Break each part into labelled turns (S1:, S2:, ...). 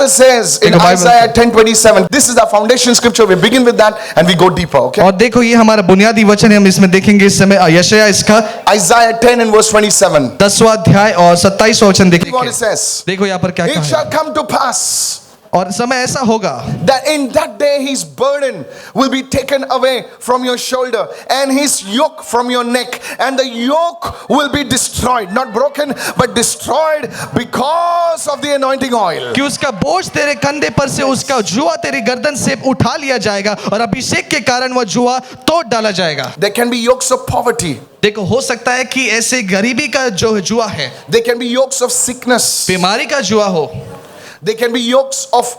S1: Bible says in Isaiah 10:27, this is the foundation scripture. We begin with that and we go deeper. Okay.
S2: और देखो ये हमारा बुनियादी वचन है, हम इसमें देखेंगे इस समय यशायाह इसका
S1: Isaiah 10 and verse 27.
S2: 10वां अध्याय और 27वां वचन
S1: See what it
S2: देखेंगे।
S1: says.
S2: देखो यहाँ पर क्या
S1: It
S2: कहा
S1: shall
S2: है,
S1: come to pass
S2: और समय ऐसा होगा
S1: that in that day his burden will be taken away from your shoulder and his yoke from your neck, and the yoke will be destroyed, not broken but destroyed because of the anointing oil.
S2: कि उसका बोझ तेरे कंधे पर से, उसका जुआ तेरी गर्दन से उठा लिया जाएगा और अभिषेक के कारण वह जुआ तोड़ डाला जाएगा।
S1: There can be yokes of poverty.
S2: देखो हो सकता है कि ऐसे गरीबी का जो जुआ है,
S1: There can be yokes of sickness.
S2: बीमारी का जुआ हो,
S1: There can be yokes of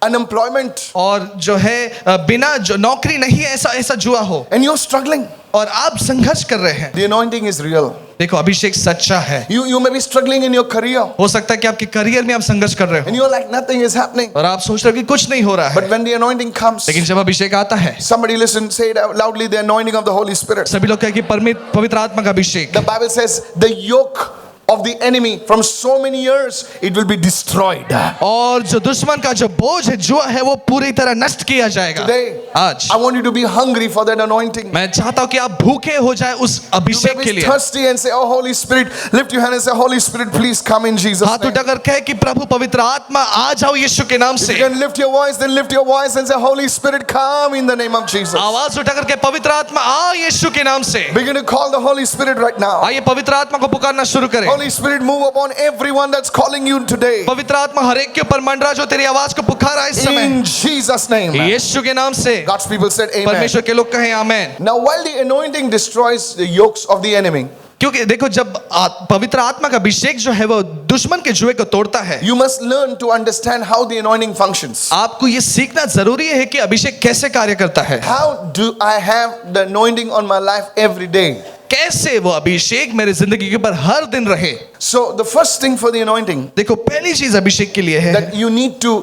S1: unemployment.
S2: और जो है बिना जो नौकरी नहीं है ऐसा जुआ हो,
S1: And you're struggling.
S2: और आप संघर्ष कर रहे हैं।
S1: The anointing is real.
S2: देखो अभिषेक सच्चा है।
S1: You may be struggling in your career.
S2: हो सकता है कि आपके करियर में आप संघर्ष कर रहे हो
S1: And you're like nothing is happening.
S2: और आप सोच रहे हो कि कुछ नहीं हो रहा
S1: But
S2: है,
S1: when the anointing comes,
S2: लेकिन जब अभिषेक आता है,
S1: somebody listen, say it out loudly, the anointing of the Holy Spirit.
S2: सभी लोग कहें कि पवित्र आत्मा का अभिषेक।
S1: The Bible says the yoke of the enemy from so many years, it will be destroyed.
S2: और जो दुश्मन का जो बोझ है, जुआ है, वो पूरी तरह नष्ट किया जाएगा।
S1: Today,
S2: आज
S1: I want you to be hungry for that anointing.
S2: मैं चाहता हूँ कि आप भूखे हो जाए उस
S1: You may
S2: अभिषेक के
S1: be
S2: लिए।
S1: thirsty and say, oh Holy Spirit, lift your hand and say, Holy Spirit, please come in Jesus'
S2: हाथ
S1: name.
S2: उठाकर कहे कि प्रभु पवित्र आत्मा आ जाओ यीशु के नाम
S1: If
S2: से।
S1: you can lift your voice, then lift your voice and say, Holy Spirit, come in the name of Jesus.
S2: आवाज उठाकर के पवित्र आत्मा आ यीशु के नाम से।
S1: Begin to call the Holy Spirit right now.
S2: आइए पवित्र आत्मा को पुकारना शुरू करें।
S1: Holy Spirit, move upon everyone that's calling you today.
S2: पवित्र आत्मा हर एक के ऊपर मंडरा जो तेरी आवाज को पुकारा इस समय,
S1: In Jesus' name.
S2: यीशु के नाम से।
S1: God's people said amen.
S2: परमेश्वर के लोग कहें आमेन।
S1: Now, while the anointing destroys the yokes of the enemy,
S2: क्योंकि देखो जब पवित्र आत्मा का अभिषेक जो है वो दुश्मन के जुए को तोड़ता है,
S1: you must learn to understand how the anointing functions.
S2: आपको ये सीखना जरूरी है कि अभिषेक कैसे कार्य करता है।
S1: How do I have the anointing on my life every day?
S2: कैसे वो अभिषेक मेरे जिंदगी के ऊपर हर दिन रहे।
S1: So, the first thing for the anointing,
S2: देखो पहली चीज अभिषेक के लिए है,
S1: that you need to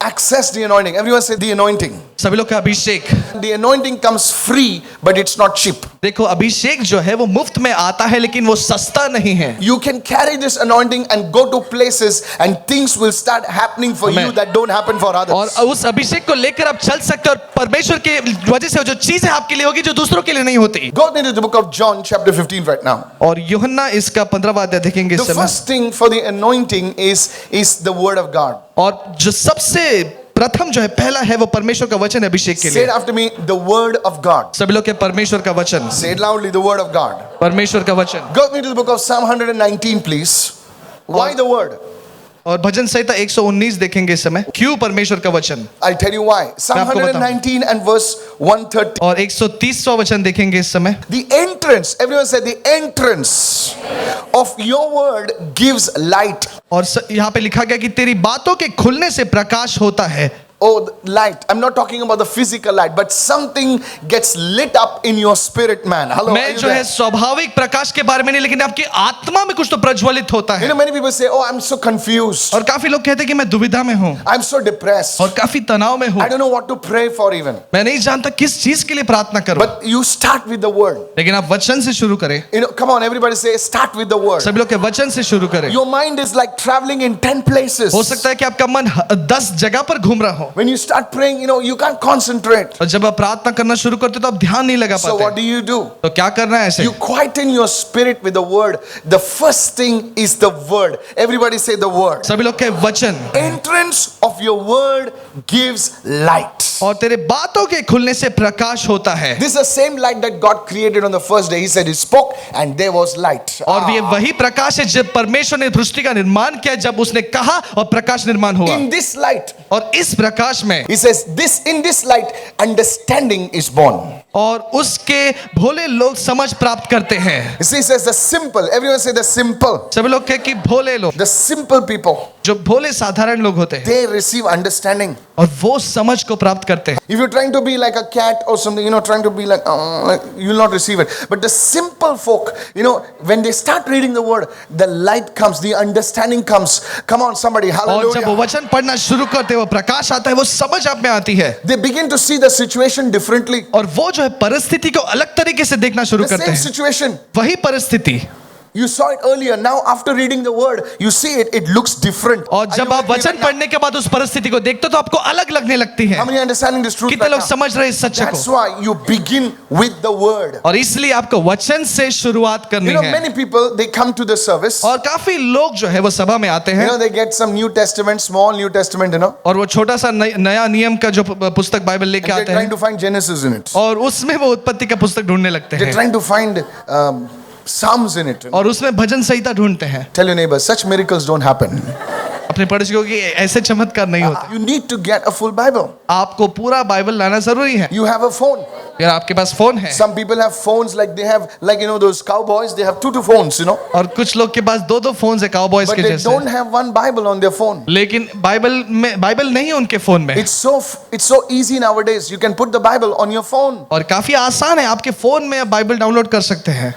S1: access the anointing. Everyone say the anointing.
S2: सभी लोग का अभिषेक।
S1: The anointing comes free, but it's not cheap.
S2: देखो अभिषेक जो है वो मुफ्त में आता है लेकिन वो सस्ता नहीं है।
S1: You can carry this anointing and go to places and things will start happening for
S2: Amen.
S1: you that don't happen for others.
S2: और उस अभिषेक को लेकर आप चल सकते हो और परमेश्वर के वजह से जो चीजें आपके लिए होगी जो दूसरों के लिए नहीं होती।
S1: Go into the book of John chapter 15 right now.
S2: और यूहन्ना इसका 15वां अध्याय देखेंगे
S1: The
S2: इस समय।
S1: first thing for the anointing is the word of God.
S2: और जो सबसे प्रथम जो है पहला है वो परमेश्वर का वचन है अभिषेक के
S1: Say
S2: लिए।
S1: it after me, the word of God.
S2: सभी लोग के परमेश्वर का वचन,
S1: Say it loudly, the word of God.
S2: परमेश्वर का वचन।
S1: Go with me to the book of Psalm 119 please. Why the word?
S2: और भजन संहिता 119 देखेंगे इस समय। क्यों परमेश्वर का वचन?
S1: I'll tell you why. Psalm
S2: मैं आपको बताऊं।
S1: 119 and verse 130.
S2: और 130वां वचन देखेंगे इस समय।
S1: The entrance, everyone said the entrance of your word gives light.
S2: और यहाँ पे लिखा गया कि तेरी बातों के खुलने से प्रकाश होता है।
S1: Oh, the light. I'm not talking about the physical light, but something gets lit up in your spirit, man. Hello. Are
S2: मैं
S1: you
S2: जो है
S1: there?
S2: स्वाभाविक प्रकाश के बारे में नहीं, लेकिन आपकी आत्मा में कुछ तो प्रज्वलित होता
S1: You
S2: है।
S1: know, many people say, oh, I'm so confused.
S2: और काफी लोग कहते हैं कि मैं दुविधा में हूँ
S1: I'm so depressed.
S2: और काफी तनाव में हूँ,
S1: I don't know what to pray for even.
S2: मैं नहीं जानता किस चीज के लिए प्रार्थना करूं।
S1: But you start with the word.
S2: लेकिन आप वचन से शुरू करें।
S1: You know, come on, everybody say, start with the word.
S2: सभी लोग के वचन से शुरू करें।
S1: Your mind is like traveling in 10 places.
S2: हो सकता है कि आपका मन 10 जगह पर घूम रहा हो,
S1: When you start praying, you know, you can't concentrate.
S2: और जब आप प्रार्थना करना शुरू करते हो तो आप ध्यान नहीं लगा
S1: So what
S2: पाते।
S1: do you do?
S2: तो क्या करना है ऐसे?
S1: You quieten your spirit with the word. The first thing is the word. Everybody say the word.
S2: सभी लोग के वचन।
S1: Entrance of your word gives light.
S2: और तेरे बातों के खुलने से प्रकाश होता है।
S1: This is the same light that God created on the first day. He said He spoke and there was light.
S2: और ये वही प्रकाश है जब परमेश्वर ने सृष्टि का निर्माण किया, जब उसने कहा और प्रकाश निर्माण हुआ।
S1: In this light,
S2: और इस प्रकाश में
S1: He says, in this light, understanding is born.
S2: और उसके भोले लोग समझ प्राप्त करते हैं।
S1: You see, He says the simple. Everyone say the simple.
S2: सभी लोग कहे कि भोले लोग,
S1: The simple people,
S2: जो भोले साधारण लोग होते हैं,
S1: they receive understanding.
S2: और वो समझ को प्राप्त करते हैं।
S1: If you're trying to be like a cat or something, you know, trying to be like you'll not receive it. But the simple folk, you know, when they start reading the word, the light comes, the understanding comes. Come on, somebody,
S2: और जब वो
S1: hallelujah.
S2: वचन पढ़ना शुरू करते हैं, वो प्रकाश आता है, वो समझ आप में आती है,
S1: They begin to see the situation differently.
S2: और वो जो है परिस्थिति को अलग तरीके से देखना शुरू
S1: The
S2: करते
S1: same
S2: हैं।
S1: situation.
S2: वही परिस्थिति,
S1: You saw it earlier. Now, after reading the word, you see it. It looks different.
S2: और
S1: Are
S2: जब
S1: you
S2: आप
S1: with me
S2: वचन
S1: right now?
S2: पढ़ने के बाद उस परिस्थिति को देखते हो तो आपको अलग लगने लगती है।
S1: How many are understanding this truth
S2: कितने
S1: right
S2: लोग
S1: now?
S2: समझ रहे हैं इस सच्चे
S1: That's
S2: को?
S1: why you begin with the word.
S2: और इसलिए आपको वचन से शुरुआत करनी
S1: You know,
S2: है।
S1: many people, they come to the service.
S2: और काफी लोग जो है वो सभा में आते
S1: You
S2: हैं
S1: know, they get some New Testament, small New Testament, you know.
S2: और वो छोटा सा नया नियम का जो पुस्तक बाइबल लेके
S1: They're
S2: आते
S1: trying
S2: हैं
S1: to find Genesis in it.
S2: और उसमें वो उत्पत्ति का पुस्तक ढूंढने लगते
S1: They're
S2: हैं
S1: trying to find Psalms in it.
S2: और उसमें भजन संहिता ढूंढते हैं।
S1: Tell your neighbor, such miracles don't happen.
S2: अपने पड़ोसी को कि ऐसे चमत्कार नहीं होते।
S1: You need to get a full Bible.
S2: आपको पूरा बाइबल लाना जरूरी है।
S1: You have a phone.
S2: अगर आपके पास फोन है
S1: Some people have phones like they have, like, you know, those cowboys, they have two phones, you know.
S2: और कुछ लोग के पास दो फोन है काउबॉयज
S1: But
S2: के
S1: they
S2: जैसे,
S1: don't have one Bible on their phone.
S2: लेकिन बाइबल नहीं उनके फोन में।
S1: It's so easy nowadays. You can put the Bible on your phone
S2: और काफी आसान है, आपके फोन में आप बाइबल डाउनलोड कर सकते हैं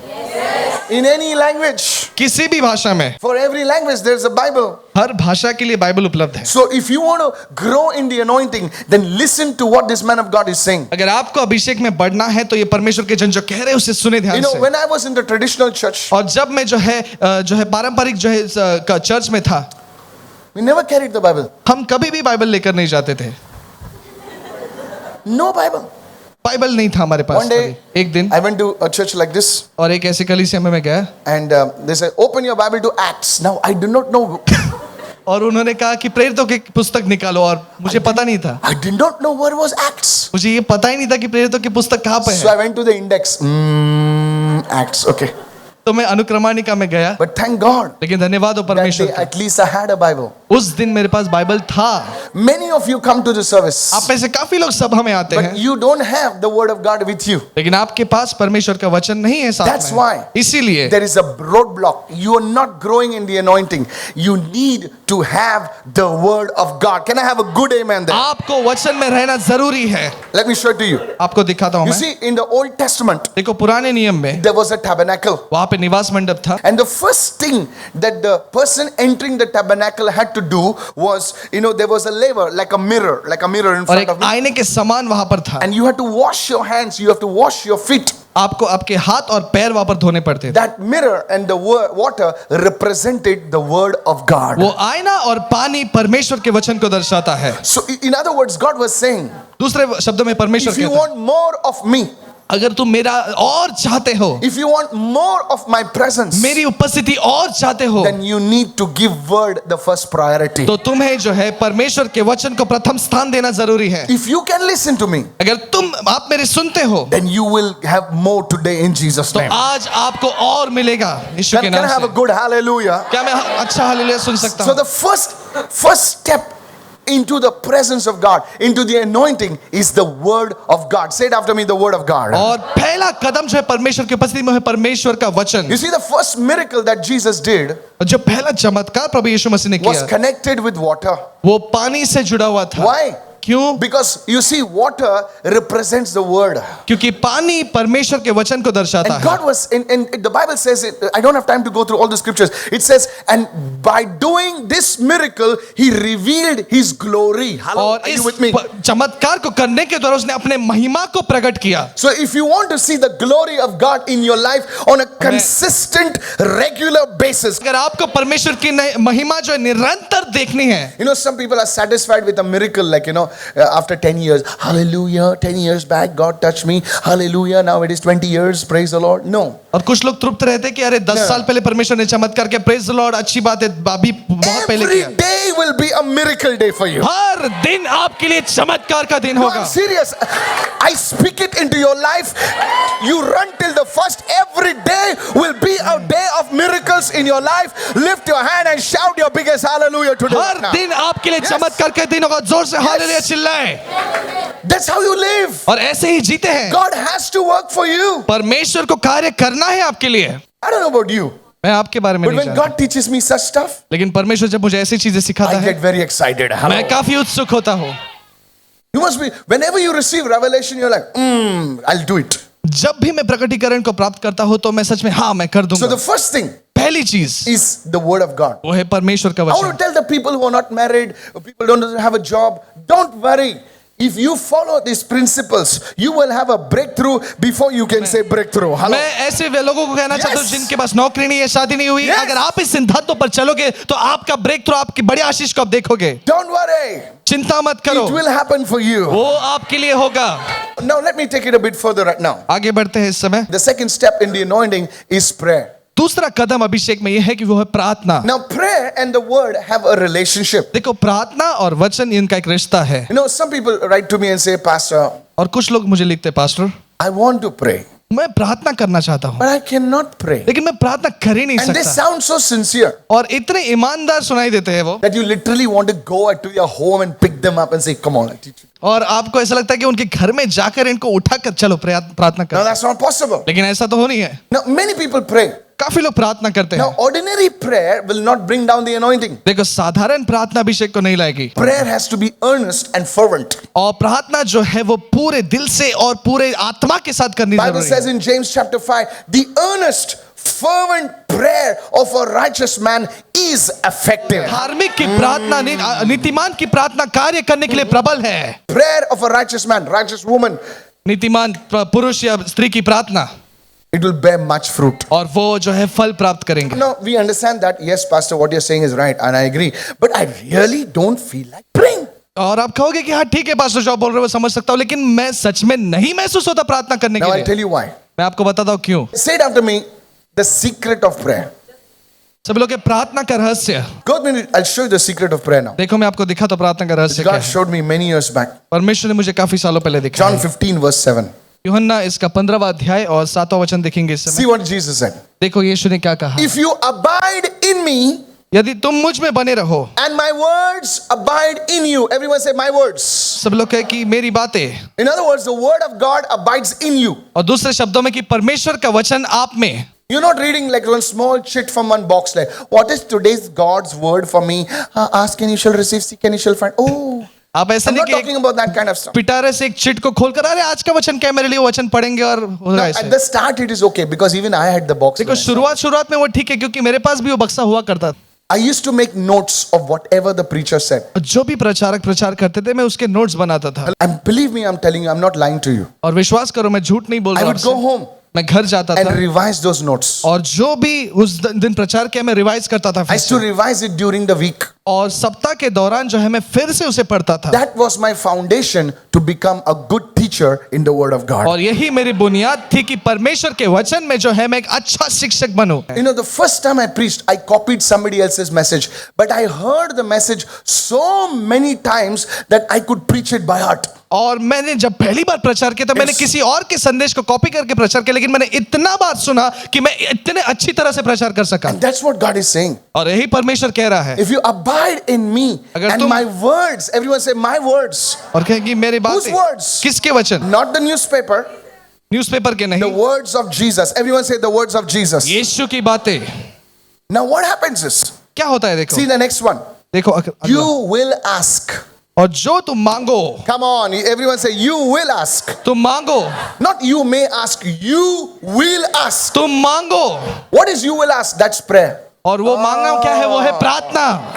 S1: in any language.
S2: किसी भी भाषा में।
S1: For every language, there's a Bible.
S2: हर भाषा के लिए बाइबल उपलब्ध है।
S1: So if you want to grow in the anointing, then listen to what this man of God is saying.
S2: अगर आपको अभिषेक में बढ़ना है तो ये परमेश्वर के जन जो कह रहे हैं उसे सुने
S1: You
S2: ध्यान
S1: know,
S2: से।
S1: when I was in the traditional church,
S2: और जब मैं जो है पारंपरिक जो है चर्च में था,
S1: we never carried the Bible.
S2: हम कभी भी बाइबल लेकर नहीं जाते थे।
S1: No Bible.
S2: बाइबल नहीं था हमारे पास।
S1: One day,
S2: कभी। एक दिन
S1: I went to a church like this,
S2: और एक ऐसी कलीसिया में मैं गया
S1: and they said, "Open your Bible to Acts." Now I do not know.
S2: और उन्होंने कहा कि प्रेरितों की पुस्तक निकालो और मुझे पता नहीं था,
S1: I did not know what was Acts.
S2: मुझे ये पता ही नहीं था कि प्रेरितों की पुस्तक कहाँ पे
S1: So
S2: है।
S1: I went to the index. Acts. Okay.
S2: तो मैं अनुक्रमानिका में गया,
S1: But thank God
S2: लेकिन धन्यवाद हो
S1: that
S2: परमेश्वर
S1: day
S2: का,
S1: at least I had a Bible.
S2: उस दिन मेरे पास बाइबल था।
S1: Many of you come to the service,
S2: आप में से काफी लोग सभा में आते
S1: but
S2: हैं,
S1: you don't have the word of God with you.
S2: लेकिन आपके पास परमेश्वर का वचन नहीं है साथ
S1: That's
S2: में।
S1: why
S2: इसीलिए
S1: there is a roadblock. You are not growing in the anointing. You need to have the word of God. Can I have a good amen there?
S2: आपको वचन में रहना जरूरी है।
S1: Let me show it to you.
S2: आपको दिखाता हूँ
S1: You
S2: मैं।
S1: see, in the Old Testament,
S2: देखो पुराने नियम में
S1: there was a tabernacle.
S2: वहां पे निवास मंडप था
S1: And the first thing that the person entering the tabernacle had to do was, you know, there was a laver, like a mirror in
S2: और
S1: front
S2: एक
S1: of me.
S2: आईने के समान वहां पर था।
S1: And you have to wash your hands, you have to wash your feet.
S2: आपको आपके हाथ और पैर वहां पर धोने पड़ते थे।
S1: That mirror and the water represented the word of God.
S2: वो आईना और पानी परमेश्वर के वचन को दर्शाता है।
S1: So, in other words, God was saying,
S2: दूसरे शब्दों में परमेश्वर
S1: if you
S2: कहता है,
S1: want more of me,
S2: अगर तुम मेरा और चाहते हो,
S1: if you want more of my presence,
S2: मेरी उपस्थिति और चाहते हो,
S1: then you need to give word the first priority.
S2: तो तुम्हें जो है परमेश्वर के वचन को प्रथम स्थान देना जरूरी है।
S1: If you can listen to me,
S2: अगर आप मेरे सुनते हो
S1: then you will have more today in Jesus'
S2: तो
S1: name.
S2: आज आपको और मिलेगा यीशु के
S1: Can I
S2: नाम
S1: have a
S2: से।
S1: good hallelujah?
S2: क्या मैं अच्छा हालेलुया सुन सकता
S1: So
S2: हूँ?
S1: the first step into the presence of God, into the anointing, is the word of God. Say it after me, the word of God.
S2: और पहला कदम जो है परमेश्वर की उपस्थिति में है परमेश्वर का वचन।
S1: You see, the first miracle that Jesus did
S2: जो पहला चमत्कार प्रभु यीशु मसीह ने
S1: was
S2: किया
S1: connected with water.
S2: वो पानी से जुड़ा हुआ था।
S1: Why?
S2: क्यों?
S1: Because you see, water represents the word.
S2: क्योंकि पानी परमेश्वर के वचन को दर्शाता
S1: And
S2: है।
S1: God was, in the Bible says, I don't have time to go through all the scriptures. It says, and by doing this miracle, He revealed His glory. Hello,
S2: और
S1: are you
S2: इस
S1: with me?
S2: चमत्कार को करने के द्वारा उसने अपने महिमा को प्रकट किया।
S1: So if you want to see the glory of God in your life on a consistent, regular basis,
S2: अगर आपको परमेश्वर की महिमा जो है निरंतर देखनी है,
S1: you know, some people are satisfied with a miracle, like, you know, after 10 years, hallelujah, 10 years back, God touched me, hallelujah, now it is 20 years, praise the Lord. No.
S2: और कुछ लोग तृप्त रहते कि अरे 10 साल पहले परमेश्वर ने चमत्कार किया, प्रेज द लॉर्ड, अच्छी बात है, अभी बहुत पहले
S1: Every
S2: किया।
S1: day will be a miracle day for you.
S2: हर दिन आपके लिए चमत्कार का दिन
S1: No,
S2: होगा।
S1: I'm serious. I speak it into your life. You run till the first. Every day will be a day of miracles in your life. Lift your hand and shout your biggest hallelujah today.
S2: हर दिन आपके लिए चमत्कार का दिन होगा, जोर से hallelujah चिल्लाएं।
S1: That's how you live.
S2: और ऐसे ही जीते हैं।
S1: God has to work for you.
S2: परमेश्वर को कार्य करना है आपके लिए।
S1: I don't know about you,
S2: मैं आपके बारे में
S1: but
S2: नहीं
S1: when
S2: जानता,
S1: God teaches me such stuff,
S2: लेकिन परमेश्वर जब मुझे ऐसी चीजें सिखाता
S1: I
S2: है,
S1: get very excited.
S2: मैं
S1: Hello.
S2: काफी उत्सुक होता हूँ।
S1: You must be, whenever you receive revelation, you're like, I'll do it.
S2: जब भी मैं प्रकटीकरण को प्राप्त करता हूँ तो मैं सच में हाँ मैं कर
S1: So
S2: दूंगा।
S1: the first thing
S2: पहली चीज
S1: is the word of God.
S2: वो है परमेश्वर का
S1: I want
S2: वचन।
S1: to tell the people who are not married, people don't have a job, don't worry. If you follow these principles, you will have a breakthrough before you can say breakthrough. Hello.
S2: मैं ऐसे वे लोगों को कहना चाहता हूँ
S1: Yes.
S2: जिनके पास नौकरी नहीं है, शादी नहीं हुई,
S1: Yes.
S2: अगर आप इस सिद्धांतों पर चलोगे तो आपका ब्रेक थ्रू, आपकी बड़ी आशीष को आप देखोगे।
S1: Don't worry.
S2: चिंता मत करो,
S1: It will happen for you.
S2: वो आपके लिए होगा।
S1: Now let me take it a bit further right now.
S2: आगे बढ़ते हैं इस समय।
S1: The second step in the anointing is prayer.
S2: दूसरा कदम अभिषेक में यह है कि वो है प्रार्थना।
S1: Now prayer and the word have a relationship.
S2: देखो, प्रार्थना और वचन इनका एक रिश्ता है।
S1: You know, some people write to me and say, Pastor,
S2: और कुछ लोग मुझे लिखते हैं, pastor
S1: I want to pray,
S2: मैं प्रार्थना करना चाहता हूँ
S1: but I cannot pray.
S2: लेकिन मैं प्रार्थना कर ही नहीं
S1: And they
S2: सकता।
S1: sound so sincere
S2: और इतने ईमानदार सुनाई देते हैं वो,
S1: that you literally want to go to your home and pick them up and say, come on, I'll teach you.
S2: और आपको ऐसा लगता है कि उनके घर में जाकर इनको उठाकर चलो प्रार्थना
S1: Now
S2: कर।
S1: that's not possible.
S2: लेकिन ऐसा तो हो नहीं है।
S1: Now many people pray.
S2: काफी लोग प्रार्थना करते
S1: Now
S2: हैं।
S1: ordinary prayer will not bring down the anointing.
S2: देखो, साधारण प्रार्थना अभिषेक को नहीं लाएगी,
S1: Prayer has to be earnest and fervent.
S2: और प्रार्थना जो है वो पूरे दिल से और पूरे आत्मा के साथ करनी
S1: Bible
S2: जरूरी
S1: says
S2: है।
S1: in James chapter 5, the earnest, fervent prayer of a righteous man is effective.
S2: धार्मिक की प्रार्थना नीतिमान की प्रार्थना कार्य करने के लिए प्रबल है।
S1: Prayer of a righteous man, righteous woman,
S2: नीतिमान पुरुष या स्त्री की प्रार्थना,
S1: it will bear much fruit.
S2: और वो जो है फल प्राप्त करेंगे।
S1: Now we understand that, yes, Pastor, what you're saying is right, and I agree. But I really don't feel like praying.
S2: और आप कहोगे कि हाँ ठीक है पास्टर, जो आप बोल रहे हो वो समझ सकता हूँ, लेकिन मैं सच में नहीं महसूस होता प्रार्थना करने
S1: Now
S2: के
S1: I'll
S2: लिए।
S1: tell you why.
S2: मैं आपको बताता हूँ क्यों।
S1: Say it after me, the secret of prayer.
S2: सभी लोग के प्रार्थना का रहस्य।
S1: Go with me, I'll show you the secret of prayer now.
S2: देखो, मैं आपको दिखा तो प्रार्थना का रहस्य क्या
S1: God
S2: है।
S1: showed me many years back.
S2: परमेश्वर ने मुझे काफी सालों पहले दिखाया।
S1: John 15 verse 7.
S2: यूहन्ना इसका 15वां अध्याय और 7वां वचन देखेंगे इस समय।
S1: See what Jesus said.
S2: देखो यीशु ने क्या कहा,
S1: If you abide in me
S2: यदि तुम मुझ में बने रहो,
S1: and my words abide in you. Everyone say my words.
S2: सब लोग कहे कि मेरी बातें,
S1: In other words, the word of God abides in you.
S2: और दूसरे शब्दों में कि परमेश्वर का वचन आप में।
S1: You're not reading like one small chit from one box like, what is today's God's word for me? Ask and you shall receive, seek and you shall find. Oh,
S2: आप ऐसे
S1: I'm
S2: नहीं
S1: not
S2: कि
S1: talking about that kind of stuff.
S2: पिटारे से एक chit को खोलकर, अरे आज का वचन क्या है मेरे लिए, वो वचन पढ़ेंगे और हो
S1: Now,
S2: रहा है
S1: at
S2: ऐसे।
S1: the start it is okay because even I had the box.
S2: देखो,
S1: when I started.
S2: शुरुआत में वो ठीक है क्योंकि मेरे पास भी वो बक्सा हुआ करता था।
S1: I used to make notes of whatever the preacher said.
S2: जो भी प्रचारक प्रचार करते थे मैं उसके नोट्स बनाता था।
S1: And believe me, I'm telling you, I'm not lying to you.
S2: और विश्वास करो, मैं झूठ नहीं बोल
S1: I
S2: रहा
S1: would go
S2: आपसे।
S1: home
S2: मैं घर जाता
S1: and
S2: था
S1: revise those notes.
S2: और जो भी उस दिन प्रचार किया मैं रिवाइज करता था
S1: I
S2: फिर
S1: used to
S2: से।
S1: revise it during the week.
S2: और सप्ताह के दौरान जो है मैं फिर से उसे पढ़ता था।
S1: That was my foundation to become a good teacher in the word of God.
S2: और यही मेरी बुनियाद थी कि परमेश्वर के वचन में जो है मैं एक अच्छा शिक्षक बनूं।
S1: You know, the first time I preached, I copied somebody else's message, but I heard the message so many times that I could preach it by heart.
S2: और मैंने जब पहली बार प्रचार किया तो मैंने
S1: Yes.
S2: किसी और के संदेश को कॉपी करके प्रचार किया, लेकिन मैंने इतना बार सुना कि मैं इतने अच्छी तरह से प्रचार कर सका।
S1: And that's what God is saying.
S2: और यही परमेश्वर कह रहा है।
S1: If you abide in me
S2: अगर
S1: and
S2: तुम-
S1: my words, everyone say my words,
S2: और कहेंगे मेरी
S1: Whose
S2: बातें,
S1: words?
S2: किसके वचन?
S1: not the newspaper,
S2: न्यूज़पेपर के
S1: the
S2: नहीं,
S1: words of Jesus. Everyone say the words of Jesus.
S2: यीशु की बातें।
S1: Now what happens is,
S2: क्या होता है देखो,
S1: see the next one.
S2: देखो
S1: You
S2: अगला।
S1: will ask.
S2: और जो तुम मांगो,
S1: Come on, everyone say you will ask.
S2: तुम मांगो,
S1: Not you may ask, you will ask.
S2: तुम मांगो।
S1: What is you will ask? That's prayer.
S2: और वो मांगना क्या है? वो है प्रार्थना।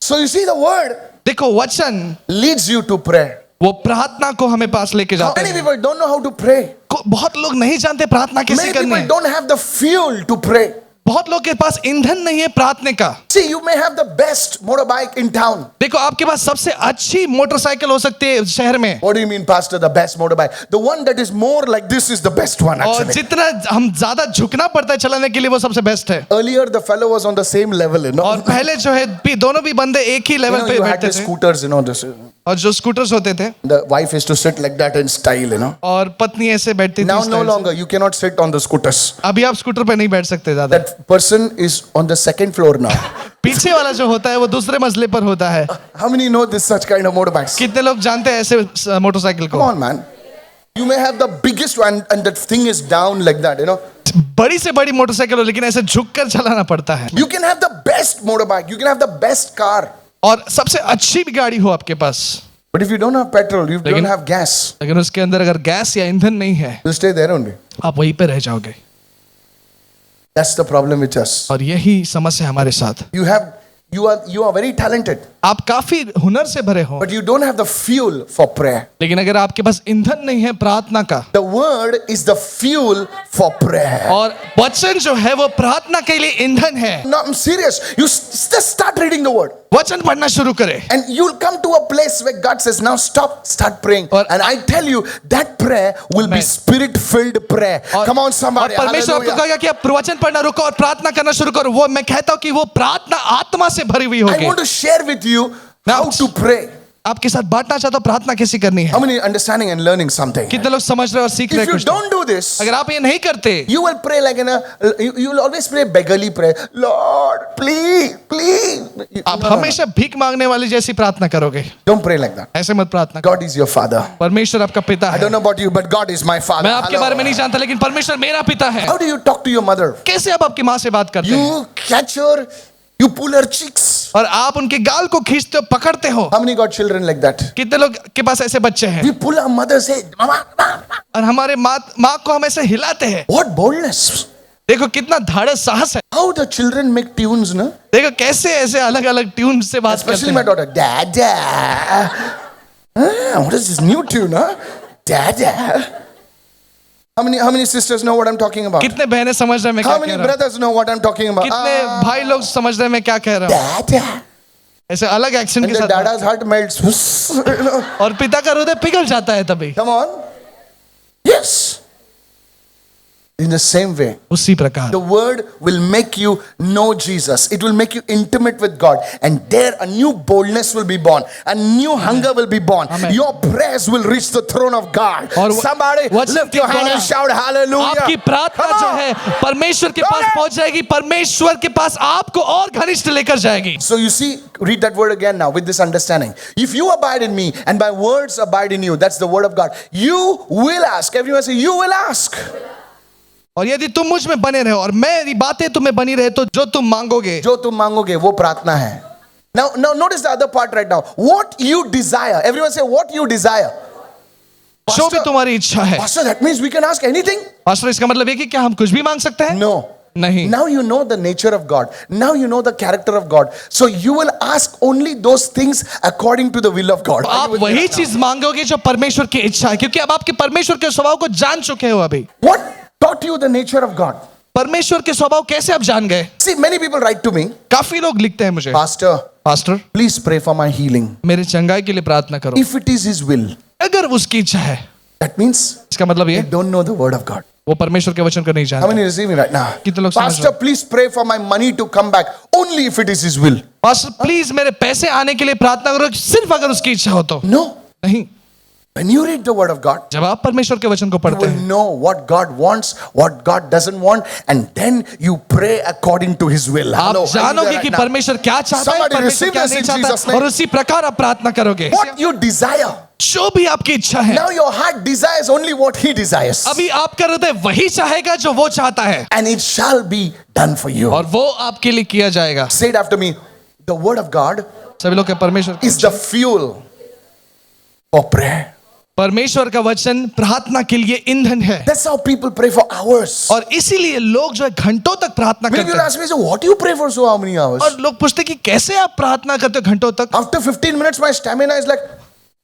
S1: So you see the word
S2: देखो वचन
S1: leads you to prayer.
S2: वो प्रार्थना को हमें पास लेके
S1: How
S2: जाते
S1: many
S2: हैं।
S1: people don't know how to pray?
S2: बहुत लोग नहीं जानते प्रार्थना कैसे
S1: Many
S2: करनी
S1: people
S2: है।
S1: don't have the fuel to pray.
S2: बहुत लोग के पास ईंधन नहीं है प्रार्थना का।
S1: See, you may have the best motorbike in town.
S2: देखो आपके पास सबसे अच्छी मोटरसाइकिल हो सकती है शहर में,
S1: What do you mean, Pastor? The best motorbike? The one that is more like this is the best one,
S2: और
S1: actually.
S2: जितना हम ज्यादा झुकना पड़ता है चलाने के लिए वो सबसे बेस्ट है।
S1: Earlier, the fellow was on the same level, you know.
S2: और पहले जो है दोनों भी बंदे एक ही
S1: You
S2: लेवल
S1: know,
S2: पे
S1: you had
S2: बैठते
S1: the
S2: थे,
S1: scooters, you know. This,
S2: और जो स्कूटर्स होते थे
S1: the wife used to sit like that in style, you know.
S2: और पत्नी ऐसे बैठती थी
S1: Now,
S2: इस
S1: no
S2: तरह से।
S1: longer. You cannot sit on the scooters.
S2: अभी आप स्कूटर पे नहीं बैठ सकते ज्यादा।
S1: That person is on the second floor now.
S2: पीछे वाला जो होता है वो दूसरे मंजिले पर होता है।
S1: How many know this such kind of motorbikes?
S2: कितने लोग जानते हैं ऐसे मोटरसाइकिल
S1: Come
S2: को?
S1: on, man. You may have the biggest one, and that thing is down like that, you know.
S2: बड़ी से बड़ी मोटरसाइकिल हो लेकिन ऐसे झुक कर चलाना पड़ता है।
S1: You can have the best motorbike. You can have the best car.
S2: और सबसे अच्छी भी गाड़ी हो आपके पास,
S1: But if you don't have petrol, you don't
S2: Lekin-
S1: have gas,
S2: लेकिन उसके अंदर अगर गैस या ईंधन नहीं है
S1: you'll stay there only.
S2: आप वहीं पे रह जाओगे।
S1: That's the problem with us.
S2: और यही समस्या हमारे साथ।
S1: You are very talented.
S2: आप काफी हुनर से भरे हो,
S1: but you don't have the fuel for prayer.
S2: लेकिन अगर आपके पास ईंधन नहीं है प्रार्थना का,
S1: The word is the fuel for prayer.
S2: और वचन जो है वो प्रार्थना के लिए ईंधन है।
S1: No, I'm serious. You just start reading the word.
S2: वचन पढ़ना शुरू करें,
S1: And you'll come to a place where God says, now start praying.
S2: और-
S1: And I tell you, that prayer will be
S2: Amen.
S1: spirit-filled prayer.
S2: और-
S1: Come on,
S2: और
S1: somebody.
S2: परमेश्वर आपको
S1: Hallelujah.
S2: कहेगा कि आप वचन पढ़ना रुको और प्रार्थना करना शुरू करो। वो मैं कहता हूँ कि वो प्रार्थना आत्मा से भरी हुई
S1: I
S2: होगी।
S1: want to share with you
S2: Now-
S1: how to pray.
S2: आपके साथ बांटना चाहता हूँ प्रार्थना कैसी करनी है।
S1: How many understanding and learning something?
S2: कितने लोग समझ रहे और सीख रहे
S1: If
S2: हैं
S1: you
S2: कुछ?
S1: don't do this,
S2: अगर आप ये नहीं करते,
S1: you will pray like you will always pray beggarly prayer. Lord, please.
S2: आप
S1: No.
S2: हमेशा भीख मांगने वाली जैसी प्रार्थना करोगे।
S1: Don't pray like that.
S2: ऐसे मत प्रार्थना करो।
S1: God is your father.
S2: परमेश्वर आपका पिता
S1: I
S2: है।
S1: don't know about you, but God is my father.
S2: मैं आपके बारे में नहीं जानता, लेकिन परमेश्वर मेरा पिता है।
S1: How do you talk to your mother?
S2: कैसे आप आपकी माँ से बात करते हैं
S1: You catch her, you pull her cheeks.
S2: और आप उनके गाल को खींचते हो, पकड़ते हो?
S1: How many got children like that?
S2: कितने लोग के पास ऐसे बच्चे हैं?
S1: We pull our mother's head. Mama.
S2: और हमारे माँ को हम ऐसे हिलाते हैं।
S1: What boldness.
S2: देखो कितना धाड़स साहस है।
S1: How the children make tunes, no?
S2: देखो कैसे ऐसे अलग अलग ट्यून से बात करते
S1: Especially my
S2: हैं।
S1: daughter. Dada. What is this new tune, huh? Dada. How many sisters know what I'm talking about?
S2: कितने बहनें समझ रहे हैं मैं क्या
S1: How
S2: कह
S1: many
S2: रहा हूँ?
S1: brothers know what I'm talking about?
S2: कितने भाई लोग समझ रहे हैं मैं क्या कह रहा हूँ?
S1: Dada.
S2: ऐसे अलग एक्शन
S1: And
S2: के
S1: the
S2: साथ
S1: dada's heart melts. You know?
S2: और पिता का हृदय पिघल जाता है तभी।
S1: Come on. Yes. In the same way,
S2: उसी प्रकार
S1: the word will make you know Jesus. It will make you intimate with God. And there a new boldness will be born. A new hunger will be born.
S2: Amen.
S1: Your prayers will reach the throne of God.
S2: और
S1: Somebody
S2: वचन
S1: lift
S2: के
S1: your hand
S2: द्वारा
S1: and shout hallelujah.
S2: आपकी प्रार्थना
S1: Come
S2: जो
S1: on.
S2: है परमेश्वर के पास
S1: Come on.
S2: पहुंच जाएगी, परमेश्वर के पास आपको और घनिष्ठ लेकर जाएगी।
S1: So you see, read that word again now with this understanding. If you abide in me and my words abide in you, that's the word of God. You will ask. Everyone say, you will ask.
S2: और यदि तुम मुझ में बने रहो और मेरी बातें तुम्हें बनी रहे तो जो तुम मांगोगे,
S1: जो तुम मांगोगे वो प्रार्थना है. Now notice the other part right now. What you desire. Everyone say what you desire.
S2: जो भी तुम्हारी इच्छा है।
S1: Pastor, that means we can ask anything?
S2: Pastor इसका मतलब है कि क्या हम कुछ भी मांग सकते हैं?
S1: No.
S2: नहीं।
S1: Now you know the nature of God. Now you know the character of God. So you will ask only those things according to the will of God.
S2: आप वही चीज मांगोगे जो परमेश्वर की इच्छा है, क्योंकि अब आपके परमेश्वर के स्वभाव को जान चुके हो। अभी
S1: What taught you the nature of God?
S2: परमेश्वर के स्वभाव कैसे आप जान गए?
S1: See, many people write to me,
S2: काफी लोग लिखते हैं मुझे,
S1: Pastor,
S2: pastor
S1: please pray for my healing.
S2: मेरे चंगाई के लिए प्रार्थना करो।
S1: If it is His will,
S2: अगर उसकी इच्छा है,
S1: that means
S2: इसका मतलब
S1: they
S2: ये
S1: don't know the word of God.
S2: वो परमेश्वर के वचन को नहीं
S1: How
S2: जानते।
S1: many receiving right now?
S2: कितने लोग समझ
S1: Pastor, please pray for my money to come back only if it is His will.
S2: Pastor please मेरे पैसे आने के लिए प्रार्थना करो, सिर्फ अगर उसकी इच्छा हो तो।
S1: No.
S2: नहीं,
S1: When you read the word of God,
S2: जब आप परमेश्वर के वचन को
S1: you
S2: पढ़ते
S1: will
S2: हैं
S1: know what God wants, what God doesn't want, and then you pray according to His will.
S2: आप
S1: Hello, are you there
S2: जानोगे
S1: right
S2: कि
S1: now?
S2: परमेश्वर क्या चाहता है,
S1: Somebody
S2: परमेश्वर
S1: receive
S2: क्या
S1: this
S2: नहीं
S1: in Jesus'
S2: चाहता,
S1: name.
S2: और उसी प्रकार आप प्रार्थना करोगे।
S1: What you desire.
S2: जो भी आपकी इच्छा है,
S1: Now your heart desires only what He desires.
S2: अभी आपका हृदय वही चाहेगा जो वो चाहता है,
S1: And it shall be done for you.
S2: और वो आपके लिए किया जाएगा।
S1: Say it after me. The word of God
S2: सभी लोग के परमेश्वर
S1: is the fuel for prayer.
S2: परमेश्वर का वचन प्रार्थना के लिए ईंधन है,
S1: That's how people pray for hours.
S2: और इसीलिए लोग जो है घंटों तक प्रार्थना
S1: Many
S2: करते
S1: people
S2: हैं।
S1: ask me, so what do you pray for so how many hours?
S2: और लोग पूछते कि कैसे आप प्रार्थना करते हो घंटों तक?
S1: After 15 minutes, my stamina is like,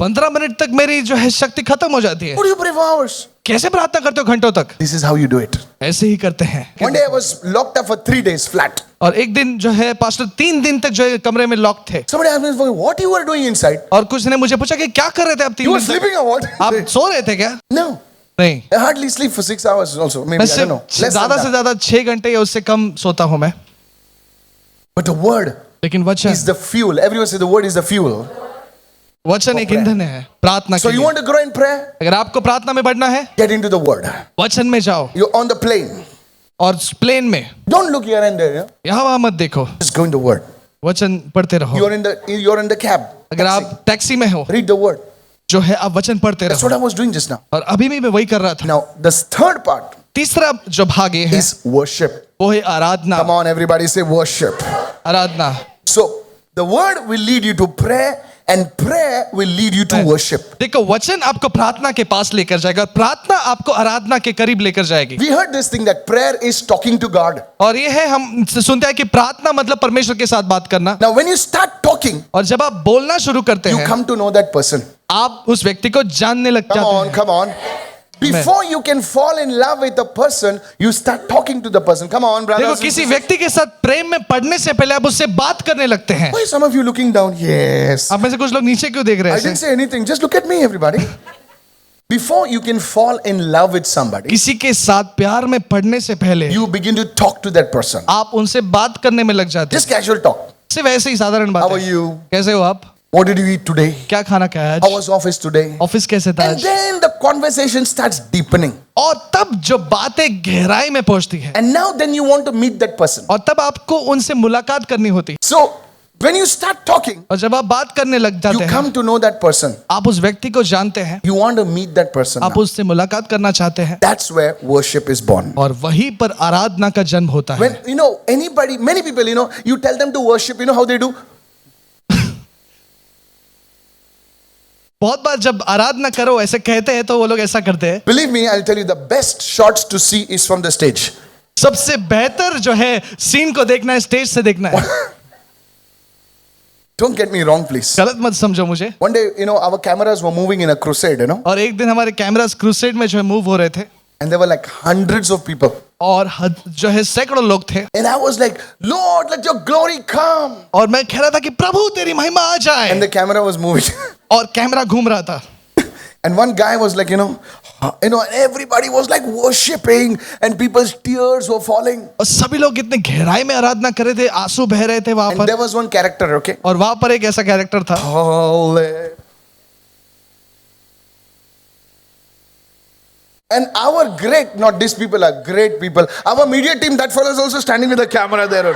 S2: 15 minute तक मेरी जो है शक्ति खत्म हो जाती है।
S1: what do you pray for hours?
S2: कैसे प्रार्थना करते हो घंटों तक?
S1: This is how you do it.
S2: ऐसे ही करते हैं।
S1: One day I was locked up for 3 days flat.
S2: और एक दिन जो है पास्टर 3 दिन तक जो है कमरे में लॉक थे,
S1: Somebody asked me, what you were doing inside?
S2: और कुछ ने मुझे पूछा कि क्या कर रहे थे आप 3
S1: You were
S2: दिन तक?
S1: sleeping or what?
S2: आप सो रहे थे क्या?
S1: No.
S2: नहीं,
S1: I hardly sleep for 6 hours also. Maybe,
S2: मैं
S1: I don't know.
S2: सिर्फ
S1: Less than
S2: ज्यादा से
S1: that.
S2: ज्यादा 6 घंटे या उससे कम सोता हूं मैं।
S1: But the word
S2: लेकिन वचन
S1: is the fuel. Everyone say the word is the fuel.
S2: वचन एक ईंधन है प्रार्थना
S1: So
S2: के
S1: you
S2: लिए।
S1: want to grow in prayer?
S2: अगर आपको प्रार्थना में बढ़ना है,
S1: Get into the word.
S2: वचन में जाओ,
S1: You're on the plane.
S2: और प्लेन में
S1: Don't look here and there. Yeah?
S2: यहाँ वहां मत देखो,
S1: Just go in the word.
S2: वचन पढ़ते रहो।
S1: You're in the cab.
S2: अगर आप टैक्सी में हो,
S1: Read the word.
S2: जो है आप वचन पढ़ते
S1: That's
S2: रहो।
S1: what I was doing just now.
S2: और अभी भी मैं वही कर रहा था।
S1: Now, the third part
S2: तीसरा जो भाग ये है
S1: is worship.
S2: वो है आराधना।
S1: Come on, everybody say worship.
S2: Aradhana.
S1: So, the word will lead you to prayer, and prayer will lead you to worship.
S2: देखो वचन आपको प्रार्थना के पास लेकर जाएगा, प्रार्थना आपको आराधना के करीब लेकर जाएगी।
S1: We heard this thing that prayer is talking to God.
S2: और ये है हम सुनते हैं कि प्रार्थना मतलब परमेश्वर के साथ बात करना।
S1: Now, when you start talking talking,
S2: और जब आप बोलना शुरू करते
S1: you
S2: हैं
S1: come to know that person.
S2: आप उस व्यक्ति को जानने लग
S1: Come
S2: जाते
S1: on,
S2: हैं।
S1: come on. Before you can fall in love with a person, you start talking to the person. Come on,
S2: देखो
S1: brothers.
S2: किसी व्यक्ति के साथ प्रेम में पड़ने से पहले आप उससे बात करने लगते हैं।
S1: Why some of you looking down? Yes.
S2: आप में से कुछ लोग नीचे क्यों देख रहे
S1: I
S2: हैं
S1: didn't
S2: ऐसे?
S1: say anything. Just look at me, everybody. Before you can fall in love with somebody,
S2: किसी के साथ प्यार में पड़ने से पहले
S1: you begin to talk to that person.
S2: आप उनसे बात करने में लग जाते हैं।
S1: Just casual talk.
S2: सिर्फ ऐसे ही साधारण बात
S1: How are
S2: है।
S1: you?
S2: कैसे हो आप?
S1: What did you eat today?
S2: क्या खाना खाया
S1: How
S2: आज?
S1: was office today?
S2: ऑफिस कैसे था
S1: And
S2: आज?
S1: then the conversation starts deepening.
S2: और तब जो बातें गहराई में पहुंचती है
S1: And now then you want to meet that person.
S2: और तब आपको उनसे मुलाकात करनी होती है।
S1: So when you start talking,
S2: और जब आप बात करने लग
S1: you
S2: जाते हैं
S1: come to know that person.
S2: आप उस व्यक्ति को जानते हैं,
S1: You want to meet that person.
S2: आप
S1: now.
S2: उससे मुलाकात करना चाहते हैं
S1: That's where worship is born.
S2: और वहीं पर आराधना का जन्म होता है।
S1: When you know anybody, many people, you tell them to worship, you know how they do?
S2: बहुत बार जब आराधना करो ऐसे कहते हैं तो वो लोग ऐसा करते हैं।
S1: Believe me, I'll tell you the best shots to see is from the stage.
S2: सबसे बेहतर जो है सीन को देखना है, स्टेज से देखना है।
S1: Don't get me wrong, please.
S2: गलत मत समझो मुझे।
S1: One day, our cameras were moving in a crusade,
S2: और एक दिन हमारे कैमरास क्रूसेड में जो है मूव हो रहे थे
S1: and there were like hundreds of people.
S2: और जो है सैकड़ों लोग थे
S1: And I was like, Lord, let your glory come.
S2: और मैं कह रहा था कि प्रभु तेरी महिमा आ
S1: And
S2: जाए
S1: the camera was moving.
S2: और कैमरा घूम रहा था
S1: And one guy was like, and everybody was like worshiping, and people's tears were falling.
S2: और सभी लोग इतने गहराई में आराधना कर रहे थे, आंसू बह रहे थे वहां
S1: And
S2: पर
S1: there was one character, okay?
S2: और वहां पर एक ऐसा कैरेक्टर था
S1: And our great, not these people are great people. Our media team, that fellow is also standing with the camera there.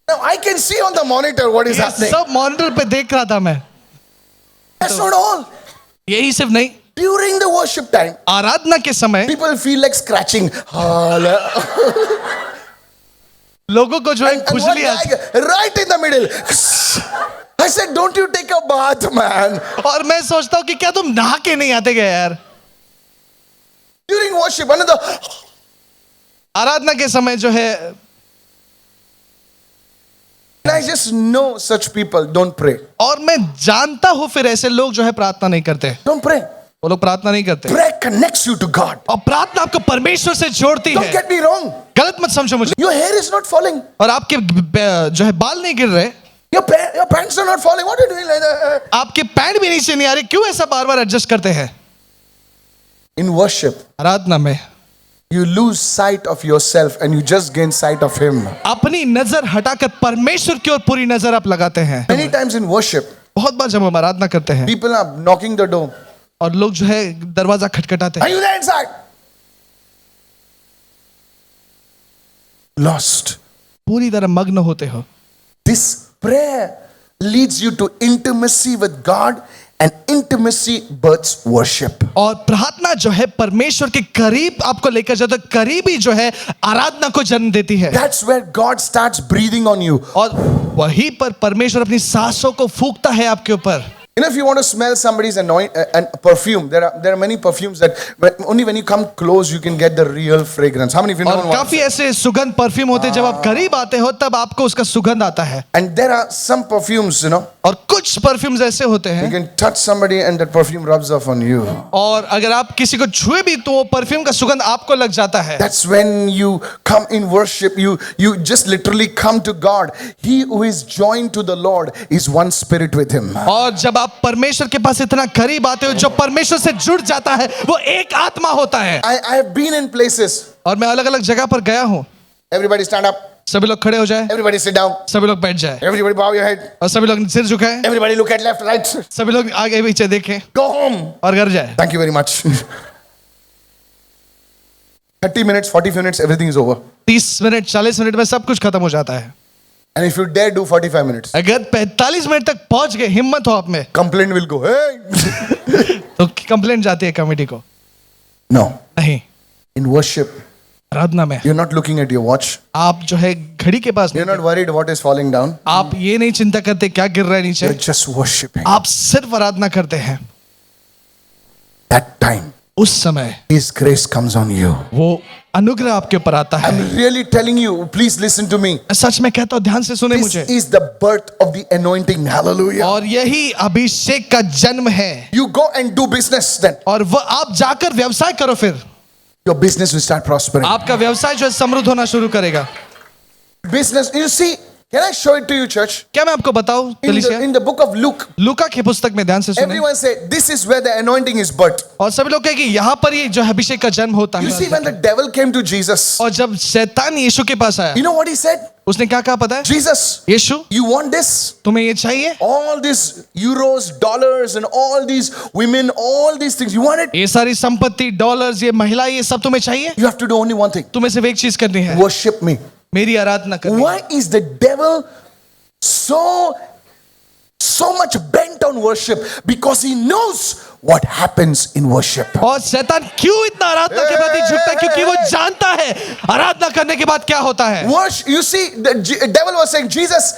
S1: Now I can see on the monitor what is
S2: ये
S1: happening.
S2: सब monitor पे देख रहा था मैं।
S1: That's not all.
S2: यही सिर्फ नहीं,
S1: During the worship time,
S2: आराधना के समय
S1: people feel like scratching.
S2: लोगों को जो है
S1: And one
S2: खुजली आती
S1: guy right in the middle. I said, don't you take a bath, man.
S2: और मैं सोचता हूँ कि क्या तुम नहा के नहीं आते गए यार?
S1: During worship, another.
S2: आराधना के समय जो है
S1: And I just know such people don't pray.
S2: और मैं जानता हूँ फिर ऐसे लोग जो है प्रार्थना नहीं करते,
S1: Don't pray.
S2: वो लोग प्रार्थना नहीं करते
S1: Prayer connects you to God.
S2: और प्रार्थना आपको परमेश्वर से जोड़ती
S1: Don't
S2: है।
S1: get me wrong.
S2: गलत मत समझो मुझे।
S1: Your hair is not falling.
S2: और आपके जो है बाल नहीं गिर रहे,
S1: Your pants are not falling. What are you doing like that?
S2: आपके पैंट भी नीचे नहीं आ रहे, क्यों ऐसा बार बार एडजस्ट करते हैं?
S1: In worship,
S2: आराधना में
S1: you lose sight of yourself and you just gain sight of Him.
S2: अपनी नजर हटाकर परमेश्वर की ओर पूरी नजर आप लगाते हैं।
S1: Many times in worship,
S2: बहुत बार जब हम आराधना करते हैं
S1: people are knocking the door.
S2: और लोग जो है दरवाजा खटखटाते
S1: Are
S2: हैं,
S1: you there inside? Lost.
S2: पूरी तरह मग्न होते हो।
S1: This prayer leads you to intimacy with God, and intimacy births worship.
S2: और प्रार्थना जो है परमेश्वर के करीब आपको लेकर जाता है, करीबी जो है आराधना को जन्म देती है
S1: That's where God starts breathing on you.
S2: और वहीं पर परमेश्वर अपनी सांसों को फूंकता है आपके ऊपर।
S1: If you want to smell somebody's and perfume, there are many perfumes that only when you come close you can get the real fragrance. How many of you know
S2: और
S1: one?
S2: काफी ऐसे सुगंध परफ्यूम होते हैं, जब आप करीब आते हो तब आपको उसका सुगंध आता है।
S1: And there are some perfumes,
S2: और कुछ परफ्यूम्स ऐसे होते
S1: you
S2: हैं
S1: can touch somebody and that perfume rubs off on you.
S2: और अगर आप किसी को छुए भी तो वो परफ्यूम का सुगंध आपको लग जाता है।
S1: That's when you come in worship, you just literally come to God. He who is joined to the Lord is one spirit with Him.
S2: और जब आप परमेश्वर के पास इतना करीब आते हो, जो परमेश्वर से जुड़ जाता है वो एक आत्मा होता है।
S1: I have been in places.
S2: और मैं अलग अलग जगह पर गया हूँ,
S1: Everybody stand up.
S2: सभी लोग खड़े हो जाए,
S1: Everybody sit down.
S2: सभी लोग बैठ जाए
S1: Everybody bow your head.
S2: और सभी लोग सिर झुकाए,
S1: Everybody look at left, right.
S2: सभी लोग आगे पीछे देखें
S1: Go home.
S2: और घर जाए।
S1: Thank you very much. 30 minutes, 40 minutes, everything is over.
S2: 30 minute 40 minute में सब कुछ खत्म हो जाता है।
S1: And if you dare do 45 minutes,
S2: अगर 45 मिनट तक पहुंच गए, हिम्मत हो आप में,
S1: complaint will go. Hey.
S2: तो कंप्लेंट जाती है कमेटी को।
S1: No.
S2: नहीं,
S1: In worship,
S2: आराधना में
S1: you're not looking at your watch.
S2: आप जो है घड़ी के पास
S1: You're
S2: नहीं,
S1: not worried what is falling down.
S2: आप ये नहीं चिंता करते क्या गिर रहा है नीचे,
S1: You're just worshiping.
S2: आप सिर्फ आराधना करते हैं।
S1: That time,
S2: उस समय
S1: His grace comes on you.
S2: वो अनुग्रह आपके ऊपर आता है।
S1: I'm really telling you, please listen to me.
S2: सच में कहता हूँ, ध्यान से सुने
S1: This
S2: मुझे।
S1: is the birth of the anointing. Hallelujah.
S2: और यही अभिषेक का जन्म है।
S1: You go and do business then.
S2: और वह आप जाकर व्यवसाय करो, फिर
S1: Your business will start prospering.
S2: आपका व्यवसाय जो है समृद्ध होना शुरू करेगा।
S1: Business, you see, can I show it to you, church?
S2: क्या मैं आपको बताऊं कलीसिया?
S1: In the book of Luke,
S2: लूका की पुस्तक में ध्यान से सुने।
S1: everyone said, this is where the anointing is birthed.
S2: और सभी लोग कहे कि यहाँ पर ये जो है अभिषेक का जन्म होता
S1: You see,
S2: है।
S1: when the devil came to Jesus,
S2: और जब शैतान यीशु के पास आया,
S1: you know what he said?
S2: उसने क्या कहा पता है?
S1: Jesus,
S2: Yeshu,
S1: you want this?
S2: तुम्हें ये चाहिए?
S1: All these euros, dollars, and all these women, all these things, you want it?
S2: ये सारी संपत्ति, डॉलर्स, ये महिला, ये सब तुम्हें चाहिए?
S1: You have to do only one thing.
S2: तुम्हें सिर्फ एक चीज करनी है,
S1: Worship me.
S2: मेरी आराधना करनी।
S1: Why is the devil so much bent on worship? Because he knows what happens in worship.
S2: और शैतान क्यों इतना आराधना के प्रति झुकता है? क्योंकि वो जानता है आराधना करने के बाद क्या होता है।
S1: Worship, you see, the devil was saying, Jesus,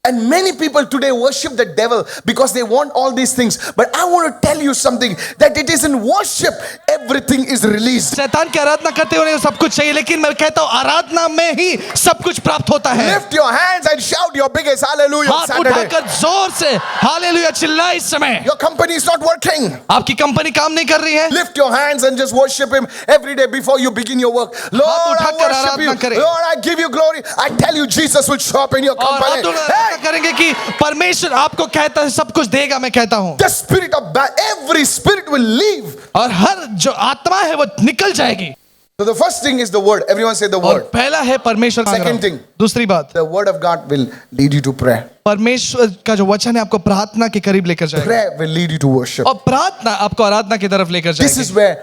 S1: and many people today worship the devil because they want all these things. But I want to tell you something, that it is in worship everything is released.
S2: शैतान की आराधना करते हुए सब कुछ चाहिए, लेकिन मैं कहता हूँ आराधना में ही सब कुछ प्राप्त होता है।
S1: Lift your hands and shout your biggest hallelujah on
S2: हाथ
S1: Saturday.
S2: उठाकर जोर से हालेलुया चिल्लाए इस समय।
S1: Your company is not working.
S2: आपकी कंपनी काम नहीं कर रही है,
S1: Lift your hands and just worship him every day before you begin your work. Lord, I
S2: उठाकर
S1: worship you.
S2: आराधना करें।
S1: Lord, I give you glory. I tell you, Jesus will show up in your
S2: और
S1: company.
S2: हाथ उठाकर
S1: Hey,
S2: करेंगे कि परमेश्वर आपको कहता है सब कुछ देगा। मैं कहता हूँ
S1: the spirit of every spirit will leave.
S2: और हर जो आत्मा है वो निकल जाएगी।
S1: So the first thing is the word. Everyone say the
S2: और
S1: word.
S2: पहला है परमेश्वर मांग रहा
S1: Second
S2: हूं।
S1: thing.
S2: दूसरी बात,
S1: The word of God will lead you to prayer.
S2: परमेश्वर का जो वचन है आपको प्रार्थना के करीब लेकर जाएगा,
S1: Prayer will lead you to worship.
S2: और प्रार्थना आपको आराधना की तरफ लेकर
S1: This is
S2: जाएगी।
S1: where